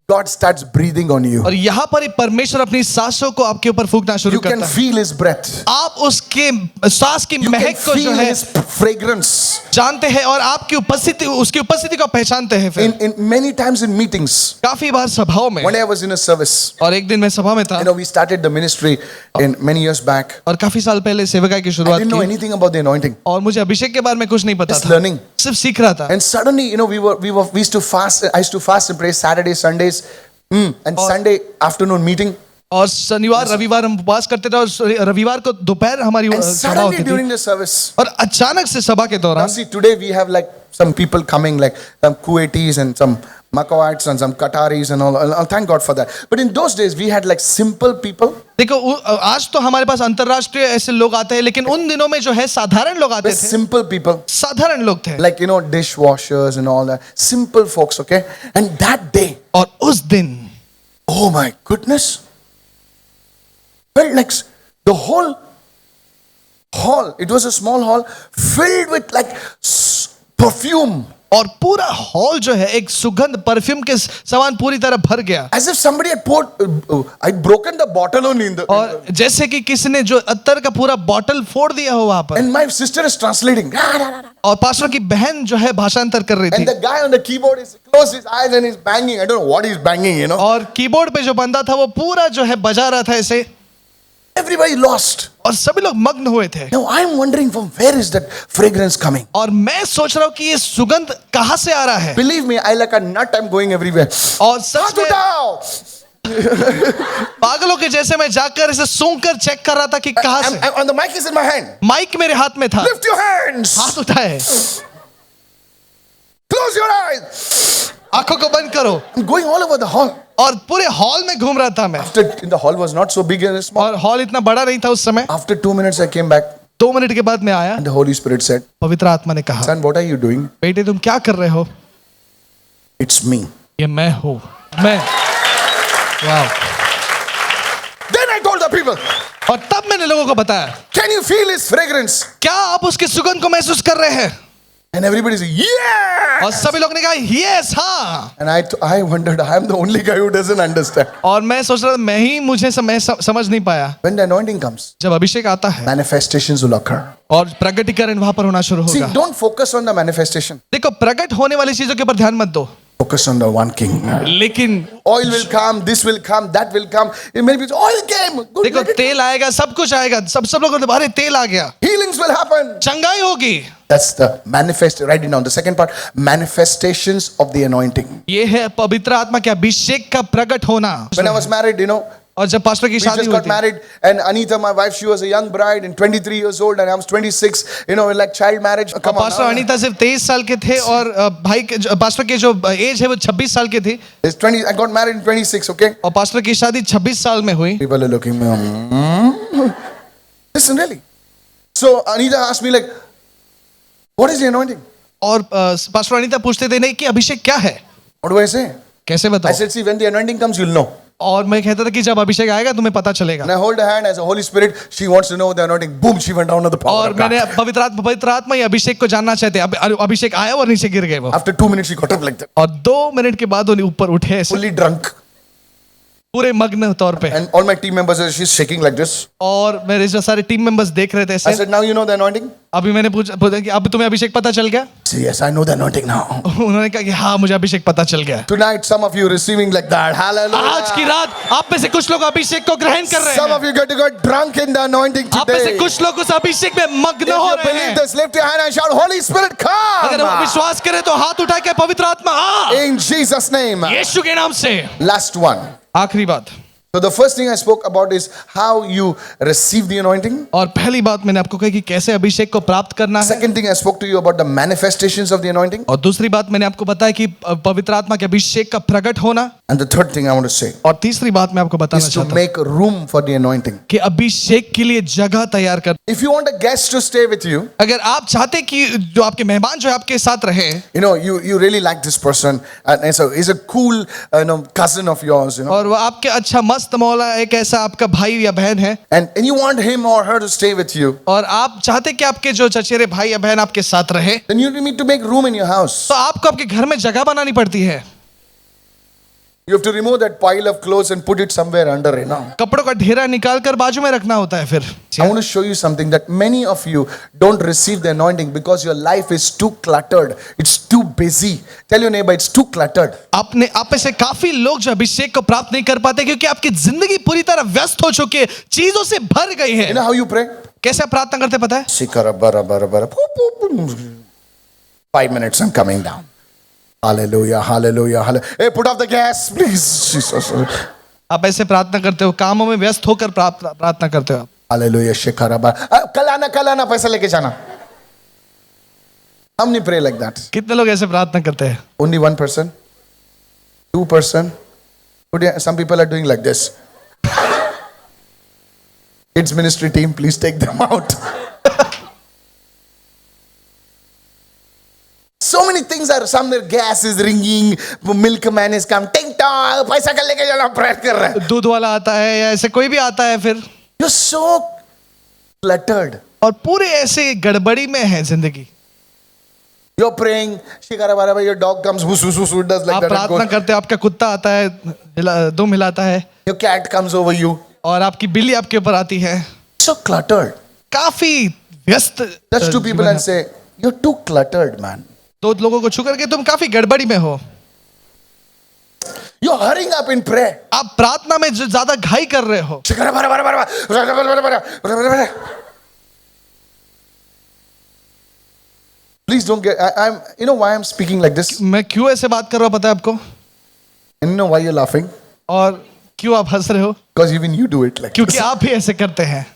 S1: God starts breathing on you.
S2: और यहाँ पर ही परमेश्वर अपनी सांसों को आपके ऊपर फूंकना शुरू
S1: You can
S2: करता है।
S1: feel his breath.
S2: आप उसके सांस की
S1: You can
S2: महक को जो
S1: feel
S2: है
S1: his fragrance.
S2: जानते हैं और आपकी उपस्थिति, उसकी उपस्थिति को पहचानते हैं। फिर
S1: In many times in meetings,
S2: काफी बार सभाओं में,
S1: one day I was in a service.
S2: और एक दिन मैं सभा में था,
S1: You know, we started the ministry in many years back.
S2: और काफी साल पहले सेवकाई की
S1: I
S2: शुरुआत
S1: didn't know
S2: की,
S1: anything about the anointing.
S2: और मुझे अभिषेक के बारे में कुछ नहीं पता
S1: Just
S2: था,
S1: learning.
S2: सिर्फ सीख रहा था।
S1: And suddenly, you know, we used to fast. I used to fast and pray Saturdays, Sundays, and Sunday afternoon meeting.
S2: और शनिवार रविवार हम उपवास करते थे, और रविवार को दोपहर हमारी
S1: And
S2: सभा
S1: suddenly
S2: होती
S1: during
S2: थी।
S1: the service,
S2: और अचानक से सभा के
S1: now
S2: दौरान
S1: see, today we have like some people coming, like some Kuwaitis and some Makawites and some Qataris and all. Thank God for that. But in those days, we had like simple people.
S2: देखो आज तो हमारे पास अंतरराष्ट्रीय ऐसे लोग आते हैं, लेकिन उन दिनों में जो है साधारण लोग आते
S1: We're
S2: थे,
S1: simple people.
S2: साधारण लोग थे।
S1: Like, you know, dishwashers and all that. Simple folks, okay? And that day,
S2: और उस दिन
S1: oh my goodness, felt like the whole hall, it was a small hall, filled with like perfume.
S2: और पूरा hall जो है एक सुगंध perfume के समान पूरी तरह भर गया,
S1: As if somebody had poured, I'd broken the bottle only in the.
S2: और जैसे कि किसी ने जो अत्तर का पूरा बॉटल फोड़ दिया हो वहां पर।
S1: And my sister is translating.
S2: और पास्टर की बहन जो है भाषांतर कर रही
S1: And
S2: थी,
S1: the guy on the keyboard is closed his eyes and he's banging. I don't know what he's banging, you know.
S2: और कीबोर्ड पे जो बंदा था वो पूरा जो है बजा रहा था ऐसे,
S1: Everybody lost.
S2: और सभी लोग मग्न हुए थे।
S1: Now I'm wondering from where is that fragrance coming?
S2: और मैं सोच रहा हूँ कि ये सुगंध कहाँ से आ रहा है।
S1: Believe me, I like a nut, I'm going everywhere.
S2: और सच में
S1: Now,
S2: पागलों के जैसे मैं जाकर इसे सूंघ कर चेक कर रहा था कि कहाँ से।
S1: and the mic is in my hand.
S2: Mike मेरे हाथ में था,
S1: Lift your hands.
S2: हाथ उठाए,
S1: Close your eyes.
S2: आंखों को बंद करो,
S1: I'm going all over the hall.
S2: और पूरे हॉल में घूम रहा था मैं।
S1: The hall was not so big and small.
S2: और हॉल इतना बड़ा नहीं था उस समय।
S1: After 2 minutes, I came back
S2: 2 minute के बाद मैं आया,
S1: and the Holy Spirit said,
S2: पवित्र आत्मा ने कहा,
S1: Son, what are you doing?
S2: बेटे तुम क्या कर रहे हो?
S1: It's me.
S2: ये मैं हूँ, मैं। वाह।
S1: Then I told the people,
S2: और तब मैंने लोगों को बताया,
S1: can you feel his fragrance?
S2: क्या आप उसकी सुगंध को महसूस कर रहे हैं?
S1: And everybody said, yeah.
S2: और सभी लोग ने कहा यस, हाँ।
S1: And I wondered, I'm the only guy who doesn't understand.
S2: और मैं सोच रहा था मैं ही मुझे समझ नहीं पाया।
S1: When the anointing comes,
S2: जब अभिषेक आता है
S1: manifestations will occur.
S2: और प्रगटीकरण वहां पर होना शुरू
S1: See,
S2: होगा।
S1: don't focus on the manifestation.
S2: देखो प्रकट होने वाली चीजों के ऊपर ध्यान मत दो,
S1: Focus on the one king.
S2: लेकिन
S1: Oil will come, this will come, that will come. It may be oil came. Good,
S2: देखो
S1: let it-
S2: तेल आएगा, सब कुछ आएगा, सब लोग बोलते, अरे तेल आ गया,
S1: Healings will happen.
S2: चंगाई होगी।
S1: That's the manifest. Write it down. The second part, manifestations of the anointing.
S2: ये है पवित्र आत्मा के अभिषेक का प्रकट होना।
S1: When I was married, you know,
S2: और जब पास्टर की
S1: We
S2: शादी
S1: just
S2: हुई
S1: got
S2: थी,
S1: married, and Anita, my wife, she was a young bride and 23 years old, and I was 26. You know, like child marriage.
S2: और
S1: Come on.
S2: Pastor
S1: now.
S2: Anita सिर्फ 23 साल के थे और पास्टर के जो एज है वो 26 साल के थी
S1: It's 20. I got married in 26. Okay.
S2: और पास्टर की शादी 26 साल में हुई।
S1: People are looking at me. Listen, really. So Anita asked me like, "What is the anointing?"
S2: और पास्टर अनीता पूछते थे नहीं कि अभिषेक क्या है,
S1: What do I say?
S2: कैसे
S1: I
S2: बताओ।
S1: said, "See, when the anointing comes, you'll know."
S2: और मैं कहता था कि जब अभिषेक आएगा तुम्हें पता चलेगा।
S1: And I hold her hand as a Holy Spirit. She wants to know the anointing. Boom! She went down to the power
S2: और
S1: of God.
S2: मैंने पवित्र आत्मा ही अभिषेक को जानना चाहते, अभिषेक आया और नीचे गिर गए वो।
S1: After 2 minutes, she got up like that,
S2: और 2 मिनट के बाद वो ऊपर उठे ऐसे,
S1: fully drunk.
S2: पूरे मग्न तौर पे।
S1: And all my team members, she's shaking like this.
S2: और मेरे जो सारे टीम मेंबर्स देख रहे थे
S1: I
S2: ऐसे।
S1: said, "Now you know the anointing."
S2: अभी मैंने पूछा कि अब तुम्हें अभिषेक पता चल गया?
S1: Say, "Yes, I know the anointing now."
S2: उन्होंने कहा कि हाँ मुझे अभिषेक पता चल गया।
S1: Tonight, some of you receiving like that. Hallelujah.
S2: आज की रात आप में से कुछ लोग अभिषेक को ग्रहण कर रहे
S1: Some
S2: हैं।
S1: of you get to get drunk in the anointing
S2: आप में से
S1: today.
S2: कुछ लोग उस अभिषेक में मग्न
S1: If
S2: हो
S1: you
S2: रहे
S1: believe
S2: हैं।
S1: this, lift your hand and shout, "Holy Spirit,
S2: अगर वो
S1: come!"
S2: विश्वास करें तो हाथ उठा के पवित्र आत्मा आ,
S1: In Jesus' name.
S2: यीशु के नाम से।
S1: Last one.
S2: आखिरी बात,
S1: So the first thing I spoke about is how you receive the anointing.
S2: और पहली बात मैंने आपको कही कि कैसे अभिषेक को प्राप्त करना है,
S1: Second thing I spoke to you about the manifestations of the anointing.
S2: और दूसरी बात मैंने आपको बताया कि पवित्र आत्मा के अभिषेक का प्रकट होना,
S1: And the third thing I want to say
S2: और तीसरी बात मैं आपको बताना
S1: is to
S2: चाहता हूँ
S1: make room for the anointing.
S2: कि अभिषेक के लिए जगह तैयार कर।
S1: If you want a guest to stay with you,
S2: अगर आप चाहते कि जो आपके मेहमान जो है आपके साथ रहे,
S1: you know, you really like this person, and so he's a cool, cousin of yours, you know,
S2: और वो आपके अच्छा मस्त मौला एक ऐसा आपका भाई या बहन है,
S1: and you want him or her to stay with you,
S2: और आप चाहते कि आपके जो चचेरे भाई या बहन आपके साथ रहे,
S1: then you need to make room in your house.
S2: तो आपको आपके घर में जगह बनानी पड़ती है।
S1: You have to remove that pile of clothes and put it somewhere under, you know.
S2: कपड़ों का ढेरा निकाल कर बाजू में रखना होता है फिर।
S1: I want to show you something that many of you don't receive the anointing because your life is too cluttered. It's too busy. Tell your neighbor, it's too cluttered.
S2: आप में से काफी लोग जो अभिषेक को प्राप्त नहीं कर पाते क्योंकि आपकी जिंदगी पूरी तरह व्यस्त हो चुकी है, चीजों से भर गई
S1: You
S2: है।
S1: know how you pray?
S2: कैसे आप प्रार्थना करते पता है?
S1: Shikara bara bara bara. 5 minutes, I'm coming down. Hallelujah, hallelujah, hallelujah. Hey, put off the gas, please. Jesus.
S2: आप ऐसे प्रार्थना करते हो, कामों में व्यस्त होकर प्रार्थना करते हो आप।
S1: Hallelujah, shikara bara. कल आना पैसा लेके जाना. How many pray like that?
S2: कितने लोग ऐसे प्रार्थना करते हैं?
S1: Only 1%? 2%? Some people are doing like this. Kids ministry team, please take them out. So many things are, some their gas is ringing, milkman is come, ting tong, पैसा कल लेके जाना, prayer कर रहा है.
S2: दूध वाला आता है या ऐसे कोई भी आता है फिर,
S1: You're so cluttered.
S2: और पूरे ऐसे गड़बड़ी में है जिंदगी।
S1: You're praying, shikara bara bara, your dog comes, whoo, whoo, whoo, does like
S2: आप
S1: that. and
S2: प्रार्थना
S1: goes.
S2: करते हो, आपका कुत्ता आता है, दुम हिलाता है,
S1: Your cat comes over you.
S2: और आपकी बिल्ली आपके ऊपर आती है।
S1: So cluttered.
S2: काफी व्यस्त।
S1: Touch two people and say, you're too cluttered, man.
S2: दो लोगों को छू करके तुम काफी गड़बड़ी में हो।
S1: You're hurrying up in prayer.
S2: आप प्रार्थना में ज्यादा घाई कर रहे हो।
S1: Shikara bara bara bara bara bara bara bara bara. Please don't get. I'm. You know why I'm speaking like this?
S2: मैं क्यों ऐसे बात कर रहा हूँ पता है आपको?
S1: And you know why you're laughing?
S2: और क्यों आप हंस रहे हो?
S1: Because even you do it like
S2: क्योंकि
S1: this.
S2: आप भी ऐसे करते हैं।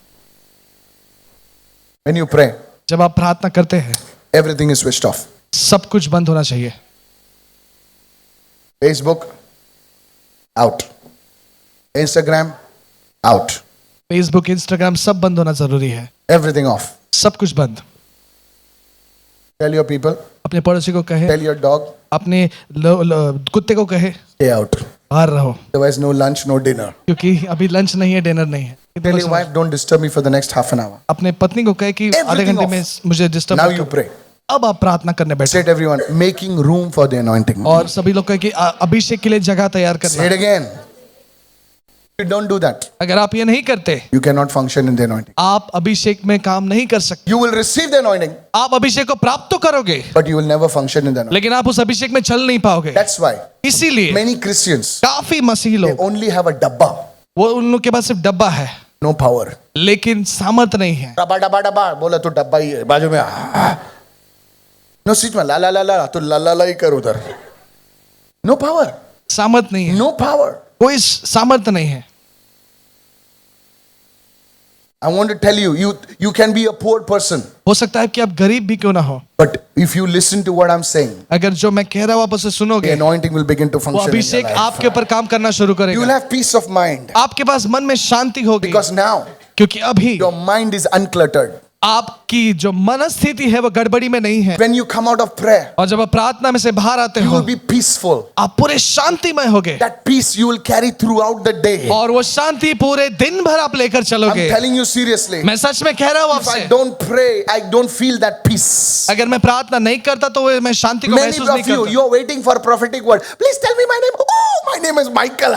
S1: When you pray,
S2: जब आप प्रार्थना करते हैं,
S1: everything is switched off.
S2: सब कुछ बंद होना चाहिए।
S1: Facebook, out. Instagram, out.
S2: Facebook, Instagram सब बंद होना जरूरी है।
S1: Everything off.
S2: सब कुछ बंद।
S1: Tell your people,
S2: अपने पड़ोसी को कहे,
S1: tell your dog,
S2: अपने कुत्ते को कहे,
S1: stay out.
S2: बाहर रहो,
S1: Otherwise, no lunch, no dinner.
S2: क्योंकि अभी लंच नहीं है, डिनर नहीं है।
S1: Tell your wife, don't disturb me for the next half an hour.
S2: अपने पत्नी को कहे कि आधे
S1: Everything
S2: घंटे में
S1: off.
S2: मुझे डिस्टर्ब
S1: Now
S2: मत
S1: you
S2: करो।
S1: pray.
S2: अब आप प्रार्थना करने बैठे
S1: Say it, everyone, making room for the anointing.
S2: और सभी लोग कहे कि अभिषेक के लिए जगह तैयार
S1: Say
S2: करना।
S1: it again. If you don't do that,
S2: अगर आप ये नहीं करते,
S1: you cannot function in the anointing.
S2: आप अभिषेक में काम नहीं कर सकते।
S1: You will receive the anointing,
S2: आप अभिषेक को प्राप्त तो करोगे,
S1: but you will never function in the anointing.
S2: लेकिन आप उस अभिषेक में चल नहीं पाओगे।
S1: That's why
S2: इसीलिए
S1: many Christians,
S2: काफी मसीही
S1: they
S2: लोग,
S1: only have a dabba,
S2: वो उन लोग के पास सिर्फ डब्बा है,
S1: no power.
S2: लेकिन सामर्थ नहीं है।
S1: डब्बा डब्बा डब्बा बोला तो डब्बा ही है बाजू में। नो सीट में ला ला ला ला तो ला ला ला ही कर उधर। No power.
S2: सामर्थ नहीं है,
S1: No power.
S2: कोई सामर्थ नहीं है।
S1: I want to tell you, you can be a poor person,
S2: हो सकता है कि आप गरीब भी क्यों ना हो,
S1: but if you listen to what I'm saying,
S2: अगर जो मैं कह रहा हूँ आप उसे
S1: the
S2: सुनोगे,
S1: anointing will begin to
S2: वो
S1: function in your
S2: Abhishek
S1: life.
S2: आपके ऊपर काम करना शुरू
S1: You will
S2: करेगा.
S1: have peace of mind
S2: आपके पास मन में शांति होगी,
S1: because now
S2: क्योंकि अभी
S1: your mind is uncluttered.
S2: आपकी जो मनस्थिति है वो गड़बड़ी में नहीं है.
S1: When you come out of prayer,
S2: और जब आप प्रार्थना में से बाहर आते
S1: you
S2: हो,
S1: will be peaceful.
S2: आप पूरे शांतिमय होगे,
S1: That peace you will carry throughout the day.
S2: और वो शांति पूरे दिन भर आप लेकर
S1: I'm
S2: चलोगे.
S1: telling you seriously.
S2: मैं सच में कह रहा हूँ
S1: If I
S2: आपसे,
S1: don't pray, I don't feel that peace.
S2: अगर मैं प्रार्थना नहीं करता तो वो मैं शांति को
S1: Many
S2: महसूस नहीं
S1: of you,
S2: करता.
S1: you are waiting for a prophetic word. Please tell me my name. Oh, my name is Michael.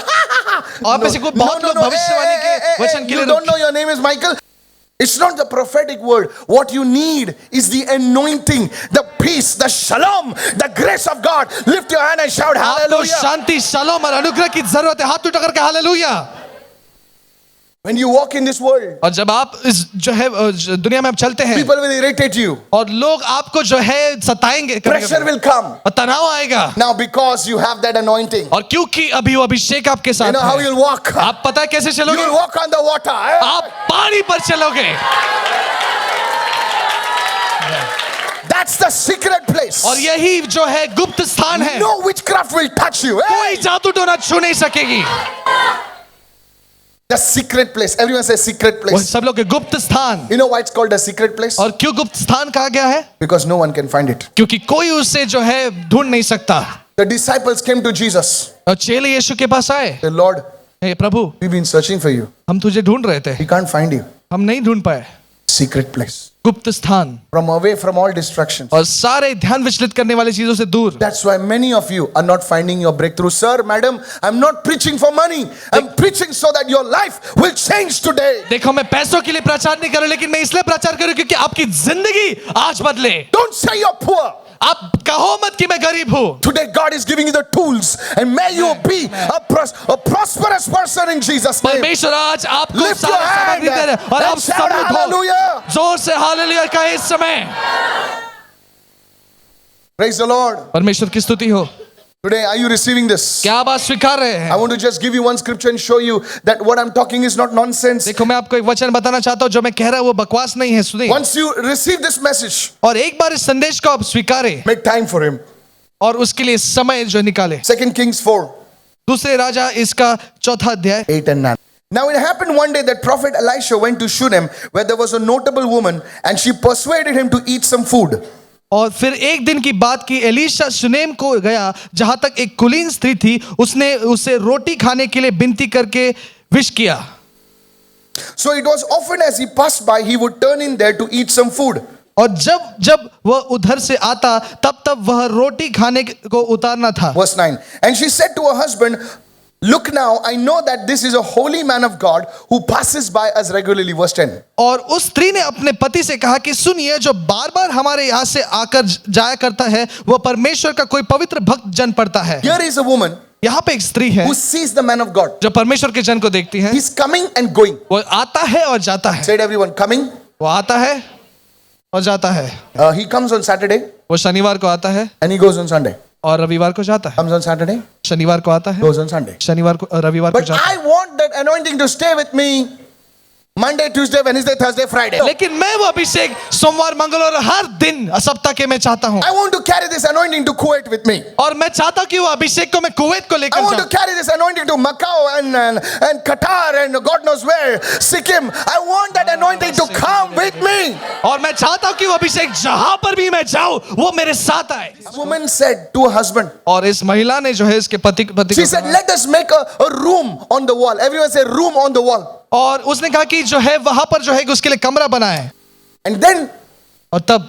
S2: आप में से कोई बहुत लोग भविष्यवाणी के वचन के
S1: You
S2: लिए
S1: don't know your name is Michael. It's not the prophetic word. What you need is the anointing, the peace, the shalom, the grace of God. Lift your hand and shout
S2: आपको
S1: hallelujah.
S2: शांति, shalom और अनुग्रह की जरूरत है. हाथ उठा करके hallelujah.
S1: When you walk in this world,
S2: और जब आप इस जो है दुनिया में आप चलते हैं,
S1: people will irritate you.
S2: और लोग आपको जो है सताएंगे,
S1: Pressure will come.
S2: और तनाव आएगा.
S1: Now because you have that anointing,
S2: और क्योंकि अभी वो अभिषेक आपके
S1: you
S2: साथ
S1: know how
S2: है,
S1: you'll walk.
S2: आप पता है कैसे
S1: You will
S2: चलोगे?
S1: walk on the water.
S2: आप पानी पर चलोगे.
S1: That's the secret place.
S2: और यही जो है गुप्त स्थान है.
S1: No witchcraft will touch you.
S2: कोई जादू टोना छू नहीं सकेगी.
S1: The secret place. Everyone says secret
S2: वो
S1: place.
S2: सब लोग के गुप्त स्थान.
S1: You know why it's called a secret place?
S2: और क्यों गुप्त स्थान कहा गया है?
S1: Because no one can find it.
S2: क्योंकि कोई उसे जो है ढूंढ नहीं सकता.
S1: The disciples came to Jesus.
S2: और चेले यीशु के पास आए.
S1: The Lord,
S2: hey Prabhu,
S1: we've been searching for you.
S2: हम तुझे ढूंढ रहे थे,
S1: We can't find you.
S2: हम नहीं ढूंढ पाए.
S1: Secret place.
S2: गुप्त स्थान.
S1: From away from all distractions.
S2: और सारे ध्यान विचलित करने वाली चीजों से दूर.
S1: That's why many of you are not finding your breakthrough. Sir, madam, I'm not preaching for money. I'm preaching so that your life will change today.
S2: देखो मैं पैसों के लिए प्रचार नहीं कर रहा, लेकिन मैं इसलिए प्रचार कर रहा हूं क्योंकि आपकी जिंदगी आज बदले.
S1: Don't say you're poor.
S2: आप कहो मत कि मैं गरीब हूं.
S1: Today God is giving you the tools and may you be a prosperous person in Jesus' name.
S2: परमेश्वर आज आपको
S1: Lift your
S2: सारी
S1: hand
S2: सामग्री दे रहे हैं, और आप
S1: and shout
S2: समृद्ध हो.
S1: hallelujah.
S2: जोर से हालेलुया कहें इस समय.
S1: Praise the Lord.
S2: परमेश्वर की स्तुति हो.
S1: Today, are you receiving this?
S2: क्या आप आज स्वीकार रहे
S1: I
S2: हैं?
S1: want to just give you one scripture and show you that what I'm talking is not nonsense.
S2: देखो मैं आपको एक वचन बताना चाहता हूं, जो मैं कह रहा हूं वो बकवास नहीं है. सुनिए.
S1: Once you receive this message,
S2: और एक बार इस संदेश को आप स्वीकारें
S1: make time for him.
S2: और उसके लिए समय जो निकाले.
S1: 2 Kings 4,
S2: दूसरे राजा इसका 4 अध्याय.
S1: 8 and 9. Now it happened one day that prophet Elisha went to Shunem, where there was a notable woman, and she persuaded him to eat some food.
S2: और फिर एक दिन की बात की, एलीशा शुनेम को गया जहां तक एक कुलीन स्त्री थी. उसने उसे रोटी खाने के लिए विनती करके विश किया.
S1: So it was often as he passed by, he would turn in there to eat some food.
S2: और जब जब वह उधर से आता तब वह रोटी खाने को उतारना था.
S1: Verse 9. And she said to her husband, look now, I know that this is a holy man of God who passes by us regularly. Verse 10.
S2: और उस स्त्री ने अपने पति से कहा कि सुनिए, जो बार बार हमारे यहाँ से आकर जाया करता है वह परमेश्वर का कोई पवित्र भक्त जन पड़ता है.
S1: Here is a woman
S2: यहाँ पे एक स्त्री है
S1: who sees the man of God.
S2: जो परमेश्वर के जन को देखती है.
S1: He's coming and going.
S2: वो आता है और जाता है.
S1: Said everyone, coming.
S2: वो आता है और जाता है.
S1: He comes on Saturday
S2: वो शनिवार को आता है
S1: and he goes on Sunday.
S2: और रविवार को जाता है.
S1: Comes on Saturday,
S2: शनिवार को आता है,
S1: goes on Sunday.
S2: शनिवार को रविवार को
S1: But
S2: जाता है.
S1: I want that anointing to stay with me Monday, Tuesday, Wednesday, Thursday, Friday.
S2: लेकिन मैं वो अभिषेक सोमवार, मंगलवार, हर दिन सप्ताह के मैं चाहता हूँ.
S1: I want to carry this anointing to Kuwait with me.
S2: और मैं चाहता हूँ कि वो अभिषेक को मैं कुवैत को
S1: I
S2: लेकर
S1: want to
S2: जाऊँ.
S1: carry this anointing to Macau and Qatar and God knows where, Sikkim. I want that anointing to come with me.
S2: और मैं चाहता हूँ कि वो अभिषेक जहां पर भी मैं जाऊँ वो मेरे साथ आए.
S1: A woman said to her husband,
S2: और इस महिला ने जो है इसके पति
S1: she
S2: को
S1: said,
S2: कहा,
S1: let us make a room on the wall. Everyone say room on the wall.
S2: और उसने कहा कि जो है वहां पर जो है उसके लिए कमरा बनाए.
S1: And then
S2: और तब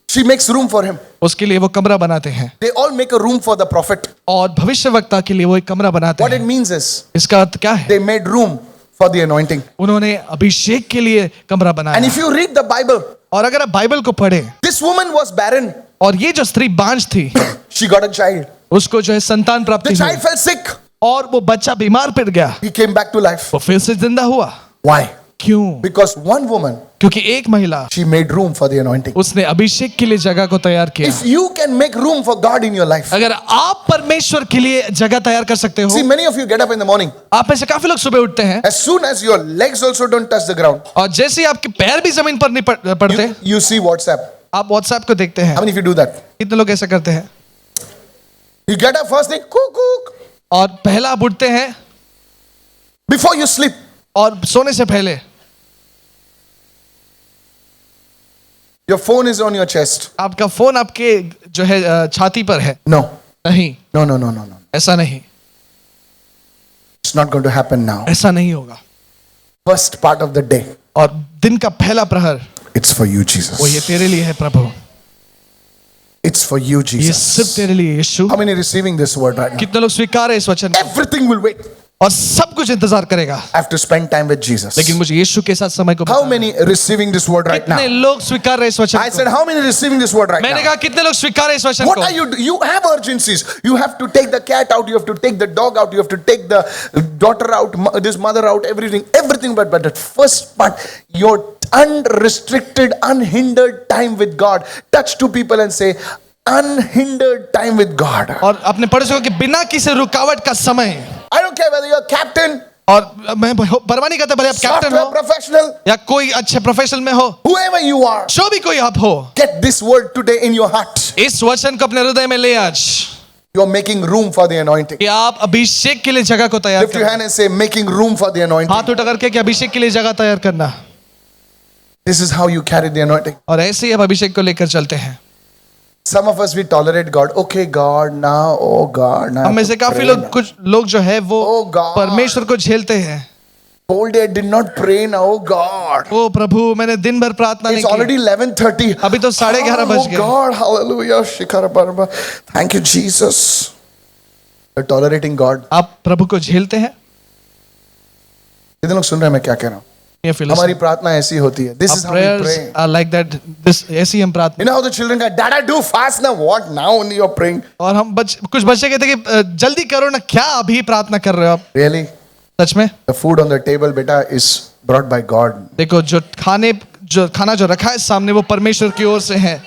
S1: she makes room for him.
S2: उसके लिए वो कमरा बनाते हैं.
S1: They all make a room for the prophet.
S2: और भविष्यवक्ता के लिए वो एक कमरा बनाते
S1: What it
S2: हैं.
S1: means is
S2: इसका अर्थ क्या है?
S1: they made room for the anointing.
S2: उन्होंने अभिषेक के लिए कमरा
S1: And
S2: बनाया.
S1: if you read the Bible,
S2: और अगर आप बाइबल को पढ़े,
S1: this woman was barren.
S2: और ये जो स्त्री बांझ थी,
S1: She got a child.
S2: उसको जो है संतान
S1: The
S2: प्राप्ति
S1: child
S2: हुई
S1: fell sick.
S2: और वो बच्चा बीमार पड़ गया.
S1: He came back to life.
S2: वो फिर से जिंदा हुआ.
S1: Why?
S2: क्यों?
S1: Because one woman,
S2: क्योंकि एक महिला,
S1: she made room for the anointing.
S2: उसने अभिषेक के लिए जगह को तैयार किया।
S1: If you can make room for God in your life.
S2: अगर आप परमेश्वर के लिए जगह तैयार कर सकते हो।
S1: See, many of you get up in the morning.
S2: आप में से काफी लोग सुबह उठते हैं
S1: As soon as your legs also don't touch the ground,
S2: और जैसे ही आपके पैर भी जमीन पर नहीं पड़ते,
S1: you see WhatsApp.
S2: आप व्हाट्सएप को देखते
S1: How
S2: हैं।
S1: many of you do that?
S2: कितने लोग ऐसा करते हैं?
S1: You get up first thing, cook.
S2: और पहला आप उठते हैं
S1: Before you sleep,
S2: और सोने से पहले
S1: your phone is on your chest.
S2: आपका फोन आपके जो है छाती पर है।
S1: No,
S2: नहीं,
S1: no.
S2: ऐसा नहीं,
S1: It's not going to happen now.
S2: ऐसा नहीं होगा।
S1: First part of the day,
S2: और दिन का पहला प्रहर
S1: it's for you,
S2: वो
S1: Jesus.
S2: ये तेरे लिए है प्रभु,
S1: It's for you,
S2: ये सिर्फ
S1: Jesus.
S2: तेरे लिए यीशु।
S1: How many receiving this word right now?
S2: कितने लोग स्वीकार है इस वचन को?
S1: Everything will wait.
S2: और सब कुछ इंतजार करेगा,
S1: I have to spend time with Jesus.
S2: लेकिन मुझे यीशु के साथ समय को
S1: How
S2: बिताना
S1: many receiving this word
S2: है।
S1: right
S2: कितने
S1: now?
S2: लोग स्वीकार रहे इस वचन
S1: I said,
S2: को?
S1: how many receiving this word right
S2: मैंने
S1: now?
S2: कहा कितने लोग स्वीकार है इस वचन
S1: What
S2: को?
S1: are you? You have urgencies. You have to take the cat out. You have to take the dog out. You have to take the daughter out. This mother out. Everything. But that first part, your unrestricted, unhindered time with God. Touch two people and say, unhindered time with God.
S2: और अपने पड़ोसियों के बिना किसी रुकावट का समय।
S1: I don't care whether you're a captain,
S2: और मैं परवाह नहीं करता भले आप कैप्टन
S1: software
S2: हो
S1: professional,
S2: या कोई अच्छे प्रोफेशनल में हो,
S1: whoever you are.
S2: जो भी कोई आप हो,
S1: Get this word today in your heart.
S2: इस वचन को अपने हृदय में ले आज
S1: You're making room for the anointing.
S2: कि आप अभिषेक के लिए जगह को तैयार
S1: Lift your
S2: करें।
S1: hand and say, making room for the anointing.
S2: हाथ उठा करके कि अभिषेक के लिए जगह तैयार करना,
S1: This is how you carry the anointing.
S2: और ऐसे ही आप अभिषेक को लेकर चलते हैं।
S1: Some of us, we tolerate God. Okay, God, now, oh God, now.
S2: हम में से काफी लोग, कुछ लोग जो है वो
S1: Oh God.
S2: परमेश्वर को झेलते हैं।
S1: Whole day I did not pray now, oh God.
S2: ओ प्रभु, मैंने दिन भर प्रार्थना नहीं
S1: It's already
S2: की,
S1: 11:30.
S2: अभी तो 11:30 बज
S1: Oh
S2: गए।
S1: God, hallelujah. Shikara barba. Thank you, Jesus. You're tolerating God.
S2: आप प्रभु को झेलते हैं।
S1: कितने लोग सुन रहे हैं मैं क्या कह रहा हूँ?
S2: ये फील
S1: हमारी प्रार्थना ऐसी होती है. This is how we
S2: prayers
S1: pray.
S2: are like that, this ऐसी हम प्रार्थना।
S1: You know how the children go, Dada, do fast now. What? Now only you're praying.
S2: और हम कुछ बच्चे कहते हैं कि जल्दी करो ना, क्या अभी प्रार्थना कर रहे हो आप?
S1: Really?
S2: सच में?
S1: The food on the table, beta, is brought by God.
S2: देखो, जो खाना जो रखा है सामने वो परमेश्वर की ओर से है।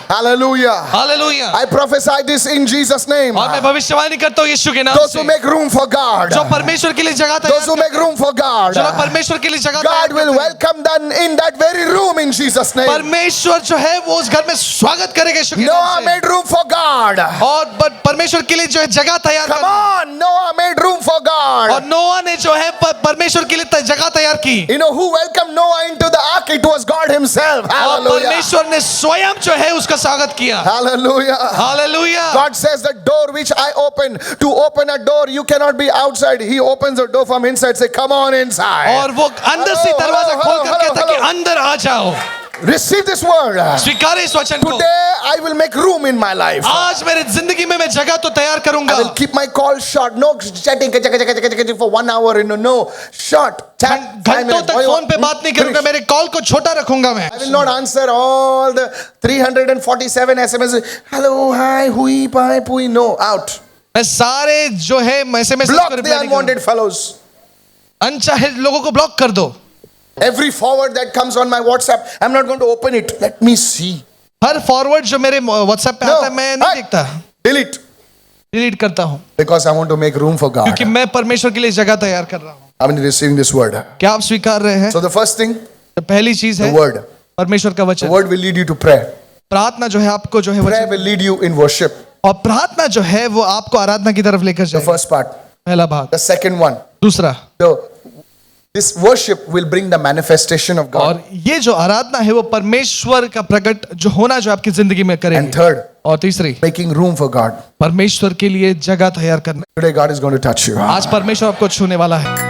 S1: Hallelujah.
S2: Hallelujah.
S1: I prophesy this in Jesus' name.
S2: और मैं भविष्यवाणी करता हूँ यीशु के नाम
S1: Those
S2: से,
S1: who make room for God.
S2: जो परमेश्वर के लिए जगह
S1: Those
S2: तैयार
S1: who make room for God.
S2: जो लोग परमेश्वर के लिए जगह
S1: God
S2: तैयार
S1: will
S2: करते हैं,
S1: welcome them in that very room in Jesus' name.
S2: परमेश्वर जो है वो उस घर में स्वागत करेगा यीशु के
S1: Noah
S2: नाम से।
S1: made room for God.
S2: और परमेश्वर के लिए जो है जगह तैयार
S1: Come
S2: कर,
S1: on, Noah made room for
S2: और
S1: God.
S2: नोआ ने जो है परमेश्वर के लिए जगह तैयार की,
S1: You know who welcomed Noah into the ark? It was God Himself.
S2: और
S1: Hallelujah.
S2: परमेश्वर ने स्वयं जो है उसका स्वागत किया।
S1: Hallelujah.
S2: Hallelujah.
S1: God says the door which I open, to open a door, you cannot be outside. He opens the door from inside. Say, come on inside.
S2: और वो अंदर से दरवाजा खोल कर कहता कि अंदर आ जाओ।
S1: Receive this word.
S2: स्वीकारे इस वचन को।
S1: Today I will make room in my life.
S2: आज मेरे जिंदगी में मैं जगह तो तैयार करूंगा।
S1: I will keep my call short. No chatting for 1 hour. No, short. Chat.
S2: घंटों तक फोन पे बात नहीं करूंगा, मेरे कॉल को छोटा रखूंगा मैं।
S1: I will not answer all the 347 SMS. Hello, hi, hui, bye, pui. No, out.
S2: मैं सारे जो है SMS
S1: Block the unwanted fellows.
S2: अनचाहे लोगों को ब्लॉक कर दो।
S1: Every forward that comes on my WhatsApp, I'm not going to open it. Let me see.
S2: Her forward जो मेरे व्हाट्सएप पे आता है मैं नहीं देखता,
S1: Delete.
S2: डिलीट करता हूँ,
S1: Because I want to make room for God.
S2: क्योंकि मैं परमेश्वर के लिए जगह तैयार कर रहा हूँ।
S1: How many receiving this word?
S2: क्या आप स्वीकार रहे हैं?
S1: So the first thing,
S2: तो पहली चीज
S1: the
S2: है
S1: word.
S2: परमेश्वर का
S1: The
S2: वचन।
S1: word will lead you to prayer.
S2: प्रार्थना जो है आपको जो है
S1: Prayer
S2: वचन,
S1: will lead you in worship.
S2: और प्रार्थना जो है वो आपको आराधना की तरफ लेकर
S1: The
S2: जाए।
S1: first part.
S2: पहला भाग।
S1: The second one.
S2: दूसरा,
S1: This worship will bring the manifestation of God.
S2: और ये जो आराधना है वो परमेश्वर का प्रकट जो होना जो आपकी जिंदगी में
S1: And
S2: करेंगे।
S1: third,
S2: और तीसरी,
S1: making room for God.
S2: परमेश्वर के लिए जगह तैयार करना।
S1: Today God is going to touch you.
S2: आज परमेश्वर आपको छूने वाला है।